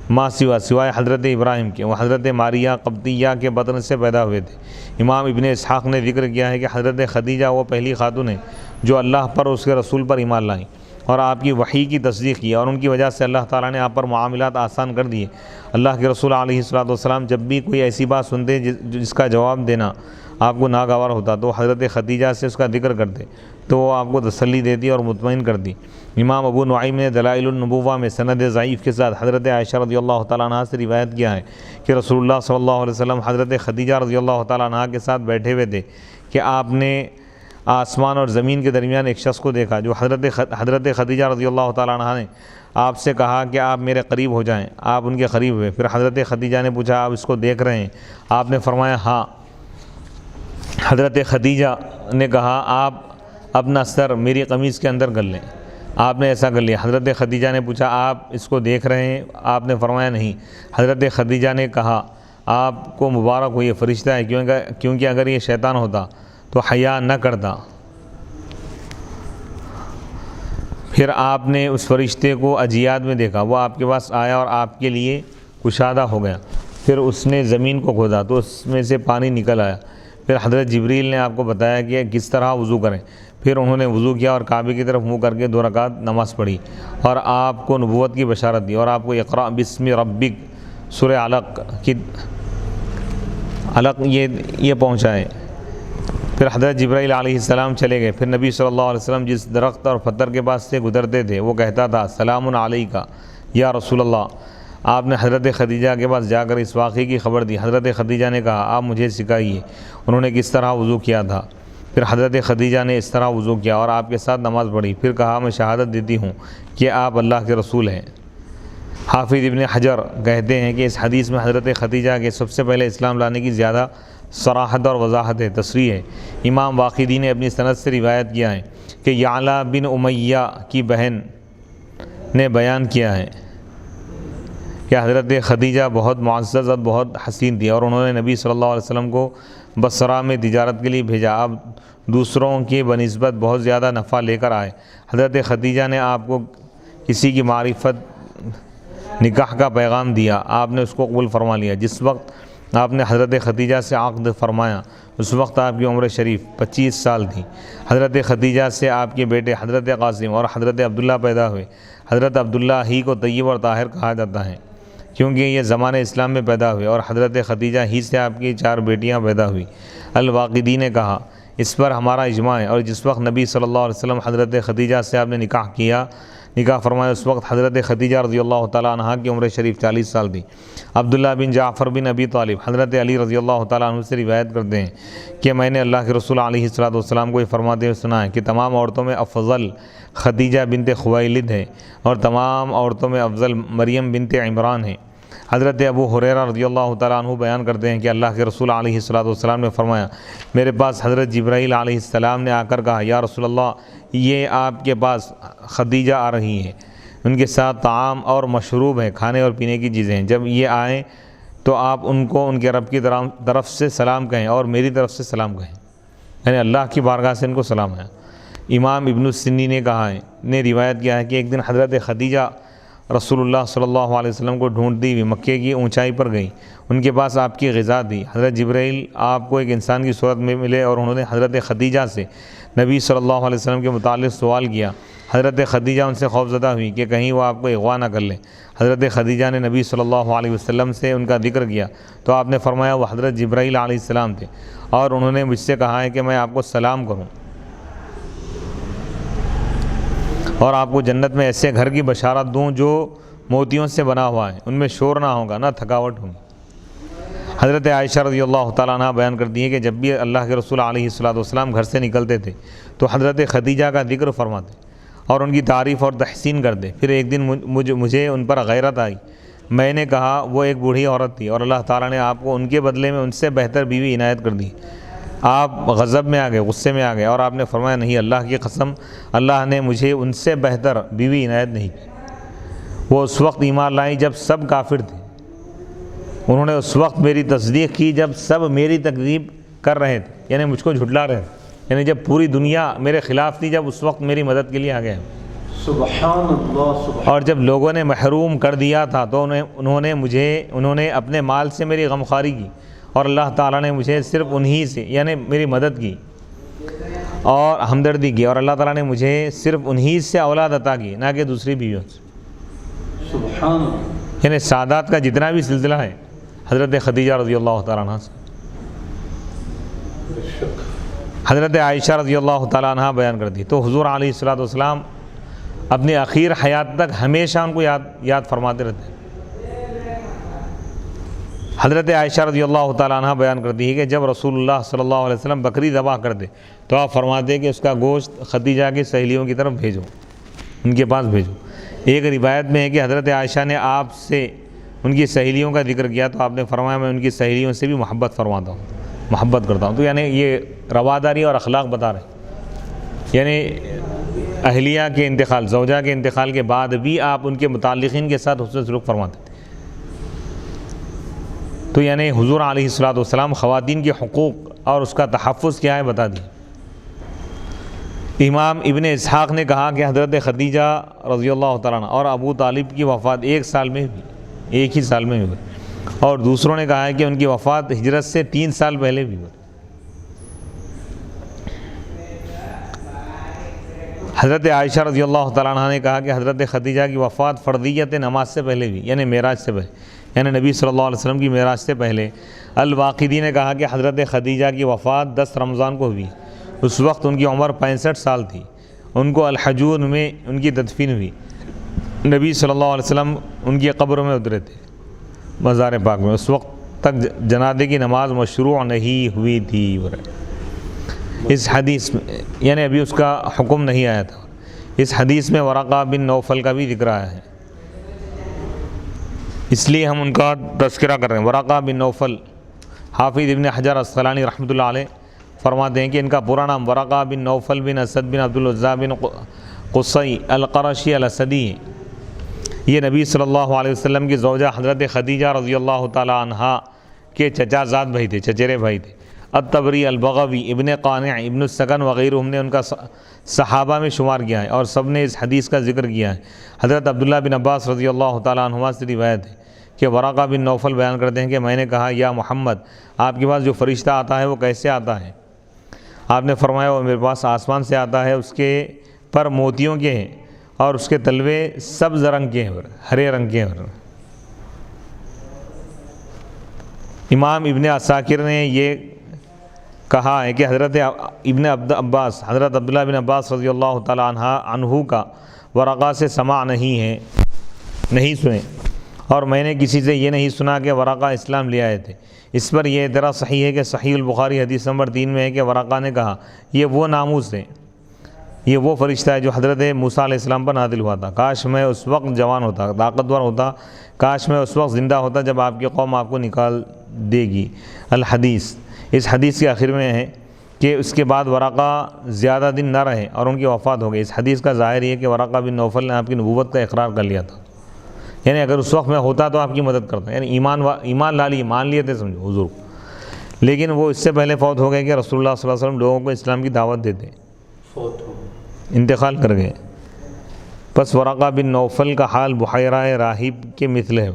ماں سوائے حضرت ابراہیم کے، وہ حضرت ماریہ قبطیہ کے بطن سے پیدا ہوئے تھے۔ امام ابن اسحاق نے ذکر کیا ہے کہ حضرت خدیجہ وہ پہلی خاتون ہیں جو اللہ پر اور اس کے رسول پر ایمان لائیں اور آپ کی وحی کی تصدیق کی، اور ان کی وجہ سے اللہ تعالیٰ نے آپ پر معاملات آسان کر دیے۔ اللہ کے رسول علیہ الصلوۃ والسلام جب بھی کوئی ایسی بات سنتے جس کا جواب دینا آپ کو ناگوار ہوتا تو حضرت خدیجہ سے اس کا ذکر کرتے تو وہ آپ کو تسلی دیتی اور مطمئن کرتی۔ امام ابو نعیم نے دلائل النبوہ میں سند ضعیف کے ساتھ حضرت عائشہ رضی اللہ تعالیٰ عنہ سے روایت کیا ہے کہ رسول اللہ صلی اللہ علیہ وسلم حضرت خدیجہ رضی اللہ تعالیٰ عنہ کے ساتھ بیٹھے ہوئے تھے کہ آپ نے آسمان اور زمین کے درمیان ایک شخص کو دیکھا جو حضرت خدیجہ رضی اللہ تعالیٰ عنہ نے آپ سے کہا کہ آپ میرے قریب ہو جائیں۔ آپ ان کے قریب ہوئے۔ پھر حضرت خدیجہ نے پوچھا آپ اس کو دیکھ رہے ہیں؟ آپ نے فرمایا ہاں۔ حضرت خدیجہ نے کہا آپ اپنا سر میری قمیص کے اندر کر لیں۔ آپ نے ایسا کر لیا۔ حضرت خدیجہ نے پوچھا آپ اس کو دیکھ رہے ہیں؟ آپ نے فرمایا نہیں۔ حضرت خدیجہ نے کہا آپ کو مبارک ہو، یہ فرشتہ ہے، کیونکہ اگر یہ شیطان ہوتا تو حیا نہ کرتا۔ پھر آپ نے اس فرشتے کو اجیاد میں دیکھا، وہ آپ کے پاس آیا اور آپ کے لیے کشادہ ہو گیا۔ پھر اس نے زمین کو کھودا تو اس میں سے پانی نکل آیا۔ پھر حضرت جبریل نے آپ کو بتایا کہ کس طرح وضو کریں۔ پھر انہوں نے وضو کیا اور کعبے کی طرف منہ کر کے 2 رکعت نماز پڑھی اور آپ کو نبوت کی بشارت دی اور آپ کو اقرأ بسم ربک سورہ علق یہ پہنچائے۔ پھر حضرت جبرائیل علیہ السلام چلے گئے۔ پھر نبی صلی اللہ علیہ وسلم جس درخت اور پتھر کے پاس سے گزرتے تھے وہ کہتا تھا سلام علیکہ یا رسول اللہ۔ آپ نے حضرت خدیجہ کے پاس جا کر اس واقعے کی خبر دی۔ حضرت خدیجہ نے کہا آپ مجھے سکھائیے انہوں نے کس طرح وضو کیا تھا۔ پھر حضرت خدیجہ نے اس طرح وضو کیا اور آپ کے ساتھ نماز پڑھی۔ پھر کہا میں شہادت دیتی ہوں کہ آپ اللہ کے رسول ہیں۔ حافظ ابن حجر کہتے ہیں کہ اس حدیث میں حضرت خدیجہ کے سب سے پہلے اسلام لانے کی زیادہ صراحت اور وضاحت تصریح ہے۔ امام واقدی نے اپنی سند سے روایت کیا ہے کہ یعلا بن امیہ کی بہن نے بیان کیا ہے کہ حضرت خدیجہ بہت معزز اور بہت حسین تھی اور انہوں نے نبی صلی اللہ علیہ وسلم کو بصرہ میں تجارت کے لیے بھیجا۔ آپ دوسروں کی بنسبت بہت زیادہ نفع لے کر آئے۔ حضرت خدیجہ نے آپ کو کسی کی معرفت نکاح کا پیغام دیا، آپ نے اس کو قبول فرما لیا۔ جس وقت آپ نے حضرت خدیجہ سے عقد فرمایا اس وقت آپ کی عمر شریف 25 سال تھی۔ حضرت خدیجہ سے آپ کے بیٹے حضرت قاسم اور حضرت عبداللہ پیدا ہوئے۔ حضرت عبداللہ ہی کو طیب اور طاہر کہا جاتا ہے کیونکہ یہ زمانہ اسلام میں پیدا ہوئے، اور حضرت خدیجہ ہی سے آپ کی 4 بیٹیاں پیدا ہوئی۔ الواقدی نے کہا اس پر ہمارا اجماع ہے، اور جس وقت نبی صلی اللہ علیہ وسلم حضرت خدیجہ سے آپ نے نکاح فرمایا اس وقت حضرت خدیجہ رضی اللہ تعالیٰ عنہ کی عمر شریف 40 سال تھی۔ عبداللہ بن جعفر بن ابی طالب حضرت علی رضی اللہ تعالیٰ عنہ سے روایت کرتے ہیں کہ میں نے اللہ کے رسول علیہ الصلوۃ والسلام کو یہ فرماتے ہوئے سنا ہے کہ تمام عورتوں میں افضل خدیجہ بنت خویلد ہے اور تمام عورتوں میں افضل مریم بنت عمران ہے۔ حضرت ابو ہریرہ رضی اللہ تعالیٰ عنہ بیان کرتے ہیں کہ اللہ کے رسول علیہ الصلوۃ والسلام نے فرمایا میرے پاس حضرت جبرائیل علیہ السلام نے آ کر کہا یا رسول اللہ یہ آپ کے پاس خدیجہ آ رہی ہیں، ان کے ساتھ طعام اور مشروب ہیں، کھانے اور پینے کی چیزیں ہیں، جب یہ آئیں تو آپ ان کو ان کے رب کی طرف سے سلام کہیں اور میری طرف سے سلام کہیں، یعنی اللہ کی بارگاہ سے ان کو سلام ہے۔ امام ابن السنی نے کہا ہے نے روایت کیا ہے کہ ایک دن حضرت خدیجہ رسول اللہ صلی اللہ علیہ وسلم کو ڈھونڈتی ہوئی مکے کی اونچائی پر گئی، ان کے پاس آپ کی غذا تھی۔ حضرت جبرائیل آپ کو ایک انسان کی صورت میں ملے اور انہوں نے حضرت خدیجہ سے نبی صلی اللہ علیہ وسلم کے متعلق سوال کیا۔ حضرت خدیجہ ان سے خوفزدہ ہوئی کہ کہیں وہ آپ کو اغوا نہ کر لیں۔ حضرت خدیجہ نے نبی صلی اللہ علیہ وسلم سے ان کا ذکر کیا تو آپ نے فرمایا وہ حضرت جبرائیل علیہ السلام تھے اور انہوں نے مجھ سے کہا ہے کہ میں آپ کو سلام کروں اور آپ کو جنت میں ایسے گھر کی بشارت دوں جو موتیوں سے بنا ہوا ہے، ان میں شور نہ ہوگا نہ تھکاوٹ ہوگی۔ حضرت عائشہ رضی اللہ تعالیٰ عنہ بیان کرتی ہیں کہ جب بھی اللہ کے رسول علیہ الصلوۃ والسلام گھر سے نکلتے تھے تو حضرت خدیجہ کا ذکر فرماتے اور ان کی تعریف اور تحسین کرتے۔ پھر ایک دن مجھے ان پر غیرت آئی، میں نے کہا وہ ایک بوڑھی عورت تھی اور اللہ تعالیٰ نے آپ کو ان کے بدلے میں ان سے بہتر بیوی عنایت کر دی۔ آپ غضب میں آ گئے، غصے میں آ گئے اور آپ نے فرمایا نہیں، اللہ کی قسم اللہ نے مجھے ان سے بہتر بیوی عنایت نہیں کی۔ وہ اس وقت ایمان لائی جب سب کافر تھے، انہوں نے اس وقت میری تصدیق کی جب سب میری تکذیب کر رہے تھے، یعنی مجھ کو جھٹلا رہے تھے، یعنی جب پوری دنیا میرے خلاف تھی، جب اس وقت میری مدد کے لیے آ گئے۔ سبحان اللہ سبحان اور جب لوگوں نے محروم کر دیا تھا تو انہوں نے اپنے مال سے میری غمخواری کی، اور اللہ تعالیٰ نے مجھے صرف انہی سے یعنی میری مدد کی اور ہمدردی کی، اور اللہ تعالیٰ نے مجھے صرف انہی سے اولاد عطا کی، نہ کہ دوسری بیویوں سے۔ سبحان اللہ۔ یعنی سعادات کا جتنا بھی سلسلہ ہے حضرت خدیجہ رضی اللہ تعالیٰ عنہ سے۔ بے شک۔ حضرت عائشہ رضی اللہ تعالیٰ عنہ بیان کرتی، تو حضور علیہ الصلوۃ والسلام اپنی آخر حیات تک ہمیشہ ان کو یاد فرماتے رہتے ہیں۔ حضرت عائشہ رضی اللہ تعالیٰ عنہ بیان کرتی ہے کہ جب رسول اللہ صلی اللہ علیہ وسلم بکری ذبح کرتے تو آپ فرماتے کہ اس کا گوشت خدیجہ کی سہیلیوں کی طرف بھیجو، ان کے پاس بھیجو۔ ایک روایت میں ہے کہ حضرت عائشہ نے آپ سے ان کی سہیلیوں کا ذکر کیا تو آپ نے فرمایا میں ان کی سہیلیوں سے بھی محبت فرماتا ہوں، محبت کرتا ہوں۔ تو یعنی یہ رواداری اور اخلاق بتا رہے ہیں، یعنی اہلیہ کے انتقال، زوجہ کے انتقال کے بعد بھی آپ ان کے متعلقین کے ساتھ حسن سلوک فرماتے تھے۔ تو یعنی حضور علیہ الصلوۃ والسلام خواتین کے حقوق اور اس کا تحفظ کیا ہے بتا دیا۔ امام ابن اسحاق نے کہا کہ حضرت خدیجہ رضی اللہ تعالیٰ عنہ اور ابو طالب کی وفات ایک ہی سال میں ہوئی، اور دوسروں نے کہا ہے کہ ان کی وفات ہجرت سے 3 سال پہلے بھی ہوئی۔ حضرت عائشہ رضی اللہ تعالیٰ عنہ نے کہا کہ حضرت خدیجہ کی وفات فرضیت نماز سے پہلے بھی، یعنی معراج سے پہلے، یعنی نبی صلی اللہ علیہ وسلم کی معراج سے پہلے۔ الواقدی نے کہا کہ حضرت خدیجہ کی وفات 10 رمضان کو ہوئی، اس وقت ان کی عمر 65 سال تھی۔ ان کو الحجون میں ان کی تدفین ہوئی، نبی صلی اللہ علیہ وسلم ان کی قبر میں اترے تھے مزار پاک میں، اس وقت تک جنازے کی نماز مشروع نہیں ہوئی تھی۔ اس حدیث میں یعنی ابھی اس کا حکم نہیں آیا تھا۔ اس حدیث میں ورقہ بن نوفل کا بھی ذکر آیا ہے، اس لیے ہم ان کا تذکرہ کر رہے ہیں۔ ورقہ بن نوفل، حافظ ابن حجر اسقلانی رحمۃ اللہ علیہ فرماتے ہیں کہ ان کا پورا نام ورقہ بن نوفل بن اسد بن عبد العزیٰ بن قصی القرشی الاسدی ہے۔ یہ نبی صلی اللہ علیہ وسلم کی زوجہ حضرت خدیجہ رضی اللہ تعالیٰ عنہا کے چچا زاد بھائی تھے، چچیرے بھائی تھے۔ الطبری، البغوی، ابن قانع، ابن السکن وغیرہ ہم نے ان کا صحابہ میں شمار کیا ہے، اور سب نے اس حدیث کا ذکر کیا ہے۔ حضرت عبداللہ بن عباس رضی اللہ تعالیٰ عنہما سے روایت ہے کہ ورقہ بن نوفل بیان کرتے ہیں کہ میں نے کہا یا محمد، آپ کے پاس جو فرشتہ آتا ہے وہ کیسے آتا ہے؟ آپ نے فرمایا وہ میرے پاس آسمان سے آتا ہے، اس کے پر موتیوں کے ہیں اور اس کے تلوے سبز رنگ کے ہیں، ہرے رنگ کے ہیں۔ امام ابن عساکر نے یہ کہا ہے کہ حضرت عبداللہ بن عباس رضی اللہ تعالیٰ عنہ کا ورقہ سے سماع نہیں سنے، اور میں نے کسی سے یہ نہیں سنا کہ ورقہ اسلام لے آئے تھے۔ اس پر یہ اعتراض صحیح ہے کہ صحیح البخاری حدیث نمبر 3 میں ہے کہ ورقہ نے کہا یہ وہ ناموس ہے، یہ وہ فرشتہ ہے جو حضرت موسیٰ علیہ السلام پر نازل ہوا تھا۔ کاش میں اس وقت جوان ہوتا، طاقتور ہوتا، کاش میں اس وقت زندہ ہوتا جب آپ کی قوم آپ کو نکال دے گی۔ الحدیث، اس حدیث کے آخر میں ہے کہ اس کے بعد ورقہ زیادہ دن نہ رہے اور ان کی وفات ہو گئی۔ اس حدیث کا ظاہر یہ ہے کہ ورقہ بن نوفل نے آپ کی نبوت کا اقرار کر لیا تھا، یعنی اگر اس وقت میں ہوتا تو آپ کی مدد کرتا، یعنی ایمان لالی مان لیے تھے سمجھو حضور، لیکن وہ اس سے پہلے فوت ہو گئے کہ رسول اللہ صلی اللہ علیہ وسلم لوگوں کو اسلام کی دعوت دیتے، فوت ہو انتقال کر گئے۔ پس ورقہ بن نوفل کا حال بحیرہ راہب کے مثل ہے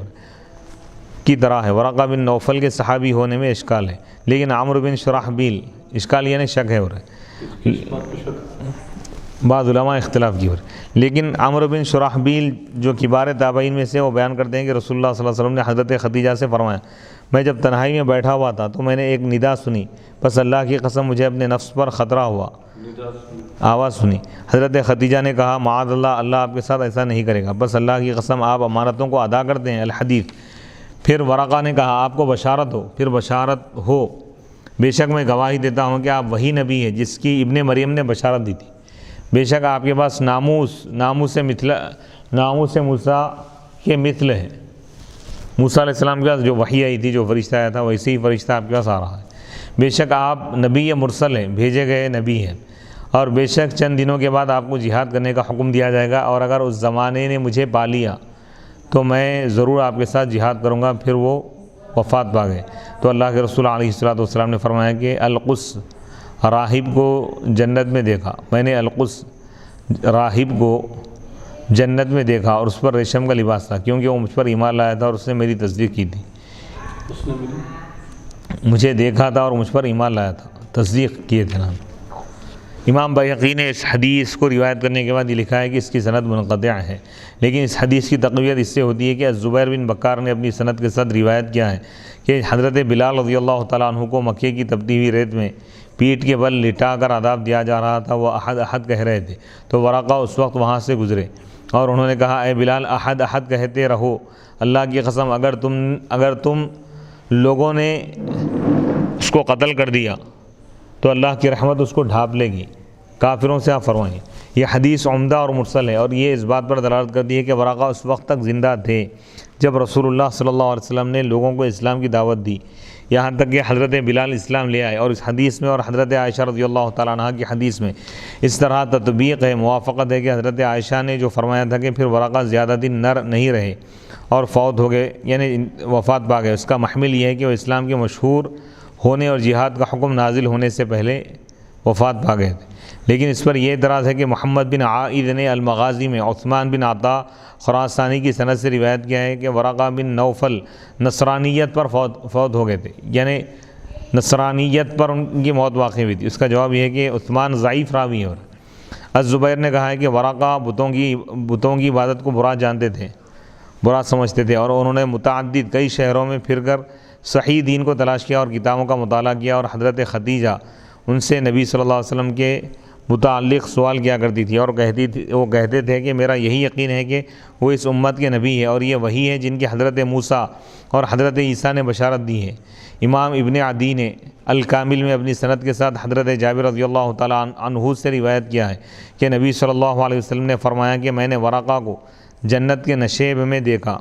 کی طرح ہے۔ ورقہ بن نوفل کے صحابی ہونے میں اشکال ہے، لیکن عمرو بن شرحبیل، اشکال یعنی شک ہے، بعض علماء اختلاف کی لیکن عمرو بن شرحبیل جو کبار تابعین میں سے، وہ بیان کرتے ہیں کہ رسول اللہ صلی اللہ علیہ وسلم نے حضرت خدیجہ سے فرمایا میں جب تنہائی میں بیٹھا ہوا تھا تو میں نے ایک ندا سنی، بس اللہ کی قسم مجھے اپنے نفس پر خطرہ ہوا، آواز سنی۔ حضرت خدیجہ نے کہا معاذ اللہ، اللہ آپ کے ساتھ ایسا نہیں کرے گا، بس اللہ کی قسم آپ امانتوں کو ادا کرتے ہیں۔ الحدیث۔ پھر ورقہ نے کہا آپ کو بشارت ہو، پھر بشارت ہو، بے شک میں گواہی دیتا ہوں کہ آپ وہی نبی ہے جس کی ابن مریم نے بشارت دی تھی، بے شک آپ کے پاس ناموس موسیٰ کے مثل ہے۔ موسیٰ علیہ السلام کے پاس جو وحی آئی تھی، جو فرشتہ آیا تھا، ویسے ہی فرشتہ آپ کے پاس آ رہا ہے۔ بے شک آپ نبی مرسل ہیں، بھیجے گئے نبی ہیں، اور بے شک چند دنوں کے بعد آپ کو جہاد کرنے کا حکم دیا جائے گا، اور اگر اس زمانے نے مجھے پا لیا تو میں ضرور آپ کے ساتھ جہاد کروں گا۔ پھر وہ وفات پا گئے تو اللہ کے رسول علیہ الصلوۃ والسلام نے فرمایا کہ القس راہب کو جنت میں دیکھا، میں نے القس راہب کو جنت میں دیکھا اور اس پر ریشم کا لباس تھا، کیونکہ وہ مجھ پر ایمان لایا تھا اور اس نے میری تصدیق کی تھی۔ اس نے مجھے دیکھا تھا اور مجھ پر ایمان لایا تھا، تصدیق کیے تھے نا۔ امام بیہقی نے اس حدیث کو روایت کرنے کے بعد یہ لکھا ہے کہ اس کی سند منقطع ہے، لیکن اس حدیث کی تقویت اس سے ہوتی ہے کہ زبیر بن بکار نے اپنی سند کے ساتھ روایت کیا ہے کہ حضرت بلال رضی اللہ تعالیٰ عنہ کو مکے کی تپتی ہوئی ریت میں پیٹھ کے بل لٹا کر عذاب دیا جا رہا تھا، وہ احد احد کہہ رہے تھے تو ورقہ اس وقت وہاں سے گزرے اور انہوں نے کہا اے بلال احد احد کہتے رہو، اللہ کی قسم اگر تم لوگوں نے اس کو قتل کر دیا تو اللہ کی رحمت اس کو ڈھانپ لے گی، کافروں سے آپ فرمائیں۔ یہ حدیث عمدہ اور مرسل ہے اور یہ اس بات پر دلالت کرتی ہے کہ ورقہ اس وقت تک زندہ تھے جب رسول اللہ صلی اللہ علیہ وسلم نے لوگوں کو اسلام کی دعوت دی، یہاں تک کہ حضرت بلال اسلام لے آئے، اور اس حدیث میں اور حضرت عائشہ رضی اللہ تعالیٰ عنہ کی حدیث میں اس طرح تطبیق ہے، موافقت ہے کہ حضرت عائشہ نے جو فرمایا تھا کہ پھر ورقہ زیادہ دن نر نہیں رہے اور فوت ہو گئے، یعنی وفات پا گئے، اس کا محمل یہ ہے کہ وہ اسلام کے مشہور ہونے اور جہاد کا حکم نازل ہونے سے پہلے وفات پا گئے تھے۔ لیکن اس پر یہ اعتراض ہے کہ محمد بن عائد نے المغازی میں عثمان بن عطا خراسانی کی سند سے روایت کیا ہے کہ ورقہ بن نوفل نصرانیت پر فوت ہو گئے تھے، یعنی نصرانیت پر ان کی موت واقع ہوئی تھی۔ اس کا جواب یہ ہے کہ عثمان ضعیف راوی ہے۔ اور الزبیر نے کہا ہے کہ ورقہ بتوں کی عبادت کو برا جانتے تھے، برا سمجھتے تھے، اور انہوں نے متعدد کئی شہروں میں پھر کر صحیح دین کو تلاش کیا اور کتابوں کا مطالعہ کیا، اور حضرت خدیجہ ان سے نبی صلی اللہ علیہ وسلم کے متعلق سوال کیا کرتی تھی اور وہ کہتے تھے کہ میرا یہی یقین ہے کہ وہ اس امت کے نبی ہے اور یہ وہی ہے جن کی حضرت موسیٰ اور حضرت عیسیٰ نے بشارت دی ہے۔ امام ابن عدی نے الکامل میں اپنی سند کے ساتھ حضرت جابر رضی اللہ تعالیٰ عنہ سے روایت کیا ہے کہ نبی صلی اللہ علیہ وسلم نے فرمایا کہ میں نے ورقہ کو جنت کے نشیب میں دیکھا،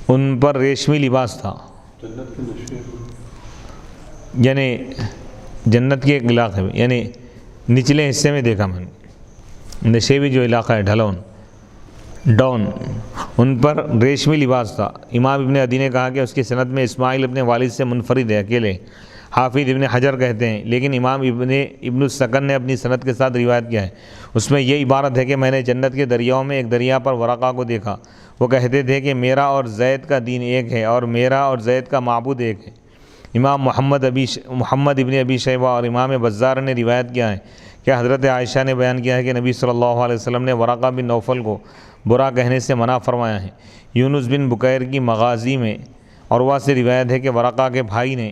ان پر ریشمی لباس تھا، جنت کے نشیب، یعنی جنت کے ایک علاقے میں، یعنی نچلے حصے میں دیکھا میں نے، نشیبی جو علاقہ ہے ڈاؤن، ان پر ریشمی لباس تھا۔ امام ابن عدی نے کہا کہ اس کی سند میں اسماعیل اپنے والد سے منفرد ہے، اکیلے۔ حافظ ابن حجر کہتے ہیں لیکن امام ابن السکن نے اپنی سند کے ساتھ روایت کیا ہے، اس میں یہ عبارت ہے کہ میں نے جنت کے دریاؤں میں ایک دریا پر ورقہ کو دیکھا، وہ کہتے تھے کہ میرا اور زید کا دین ایک ہے اور میرا اور زید کا معبود ایک ہے۔ امام محمد ابن ابی شیبہ اور امام بزار نے روایت کیا ہے کہ حضرت عائشہ نے بیان کیا ہے کہ نبی صلی اللہ علیہ وسلم نے ورقہ بن نوفل کو برا کہنے سے منع فرمایا ہے۔ یونس بن بکیر کی مغازی میں عروہ سے روایت ہے کہ ورقہ کے بھائی نے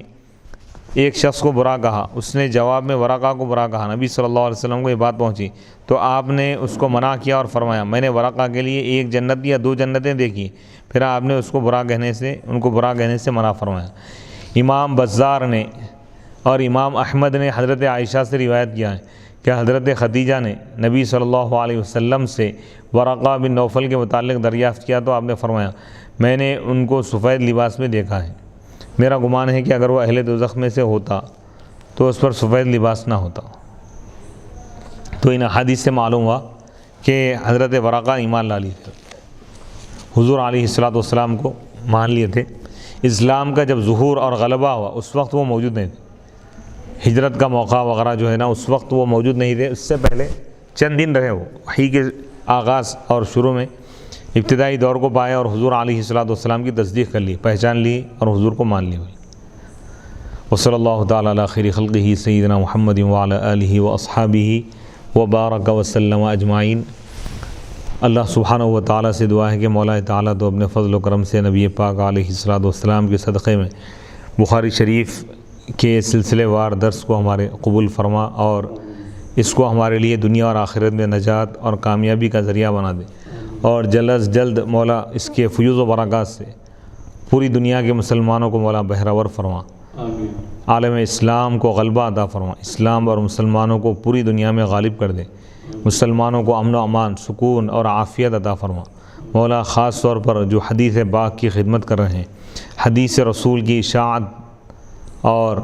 ایک شخص کو برا کہا، اس نے جواب میں ورقہ کو برا کہا، نبی صلی اللہ علیہ وسلم کو یہ بات پہنچی تو آپ نے اس کو منع کیا اور فرمایا میں نے ورقہ کے لیے ایک جنت یا 2 جنتیں دیکھی، پھر آپ نے ان کو برا کہنے سے منع فرمایا۔ امام بزار نے اور امام احمد نے حضرت عائشہ سے روایت کیا ہے کہ حضرت خدیجہ نے نبی صلی اللہ علیہ وسلم سے ورقہ بن نوفل کے متعلق دریافت کیا تو آپ نے فرمایا میں نے ان کو سفید لباس میں دیکھا ہے، میرا گمان ہے کہ اگر وہ اہل دوزخ میں سے ہوتا تو اس پر سفید لباس نہ ہوتا۔ تو ان حدیث سے معلوم ہوا کہ حضرت ورقہ ایمان لا لیے تھے، حضور علیہ الصلوۃ والسلام کو مان لیے تھے۔ اسلام کا جب ظہور اور غلبہ ہوا اس وقت وہ موجود نہیں تھے، ہجرت کا موقع وغیرہ جو ہے نا اس وقت وہ موجود نہیں تھے، اس سے پہلے چند دن رہے، وہ وحی کے آغاز اور شروع میں ابتدائی دور کو پائے اور حضور علیہ الصلوۃ والسلام کی تصدیق کر لی، پہچان لی اور حضور کو مان لی ہوئی۔ وصلی اللہ تعالیٰ علی خیر خلقہ سیدنا محمد وعلی آلہ واصحابہ وبارک وسلم اجمعین۔ اللہ سبحانہ و تعالیٰ سے دعا ہے کہ مولا تعالیٰ تو اپنے فضل و کرم سے نبی پاک علیہ الصلوۃ والسلام کے صدقے میں بخاری شریف کے سلسلے وار درس کو ہمارے قبول فرما اور اس کو ہمارے لیے دنیا اور آخرت میں نجات اور کامیابی کا ذریعہ بنا دے، اور جلد از جلد مولا اس کے فیوز و برکات سے پوری دنیا کے مسلمانوں کو مولا بہرور فرما، عالم اسلام کو غلبہ عطا فرما، اسلام اور مسلمانوں کو پوری دنیا میں غالب کر دے، مسلمانوں کو امن و امان، سکون اور عافیت عطا فرما۔ مولا خاص طور پر جو حدیث پاک کی خدمت کر رہے ہیں، حدیث رسول کی اشاعت اور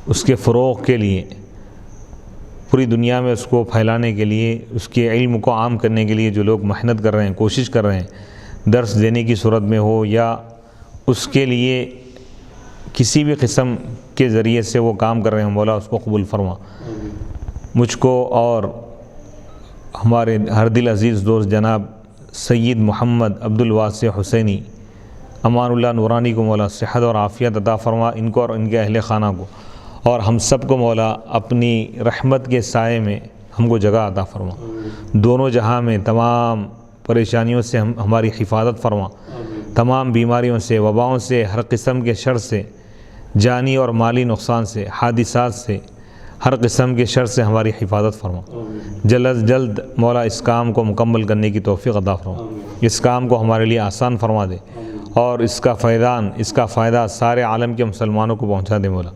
اس کے فروغ کے لیے، پوری دنیا میں اس کو پھیلانے کے لیے، اس کے علم کو عام کرنے کے لیے جو لوگ محنت کر رہے ہیں، کوشش کر رہے ہیں، درس دینے کی صورت میں ہو یا اس کے لیے کسی بھی قسم کے ذریعے سے وہ کام کر رہے ہیں مولا اس کو قبول فرما۔ مجھ کو اور ہمارے ہر دل عزیز دوست جناب سید محمد عبد الواسع حسینی امان اللہ نورانی کو مولا صحت اور عافیت عطا فرما، ان کو اور ان کے اہل خانہ کو، اور ہم سب کو مولا اپنی رحمت کے سائے میں ہم کو جگہ عطا فرما۔ دونوں جہاں میں تمام پریشانیوں سے ہماری حفاظت فرما، تمام بیماریوں سے، وباؤں سے، ہر قسم کے شر سے، جانی اور مالی نقصان سے، حادثات سے، ہر قسم کے شر سے ہماری حفاظت فرما۔ جلد از جلد مولا اس کام کو مکمل کرنے کی توفیق عطا فرما، اس کام کو ہمارے لیے آسان فرما دے، اور اس کا فائدہ سارے عالم کے مسلمانوں کو پہنچا دے مولا۔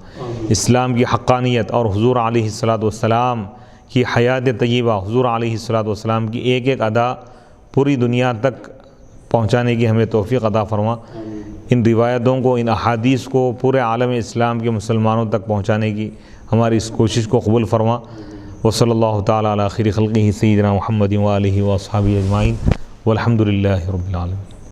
اسلام کی حقانیت اور حضور علیہ الصلاۃ والسلام کی حیات طیبہ، حضور علیہ الصلاۃ والسلام کی ایک ایک ادا پوری دنیا تک پہنچانے کی ہمیں توفیق عطا فرما۔ ان روایتوں کو، ان احادیث کو پورے عالم اسلام کے مسلمانوں تک پہنچانے کی ہماری اس کوشش کو قبول فرما۔ وصلی اللہ تعالی علی خیر خلقہ سیدنا محمد و آلہ و اصحابہ اجمعین والحمد للہ رب العالمین۔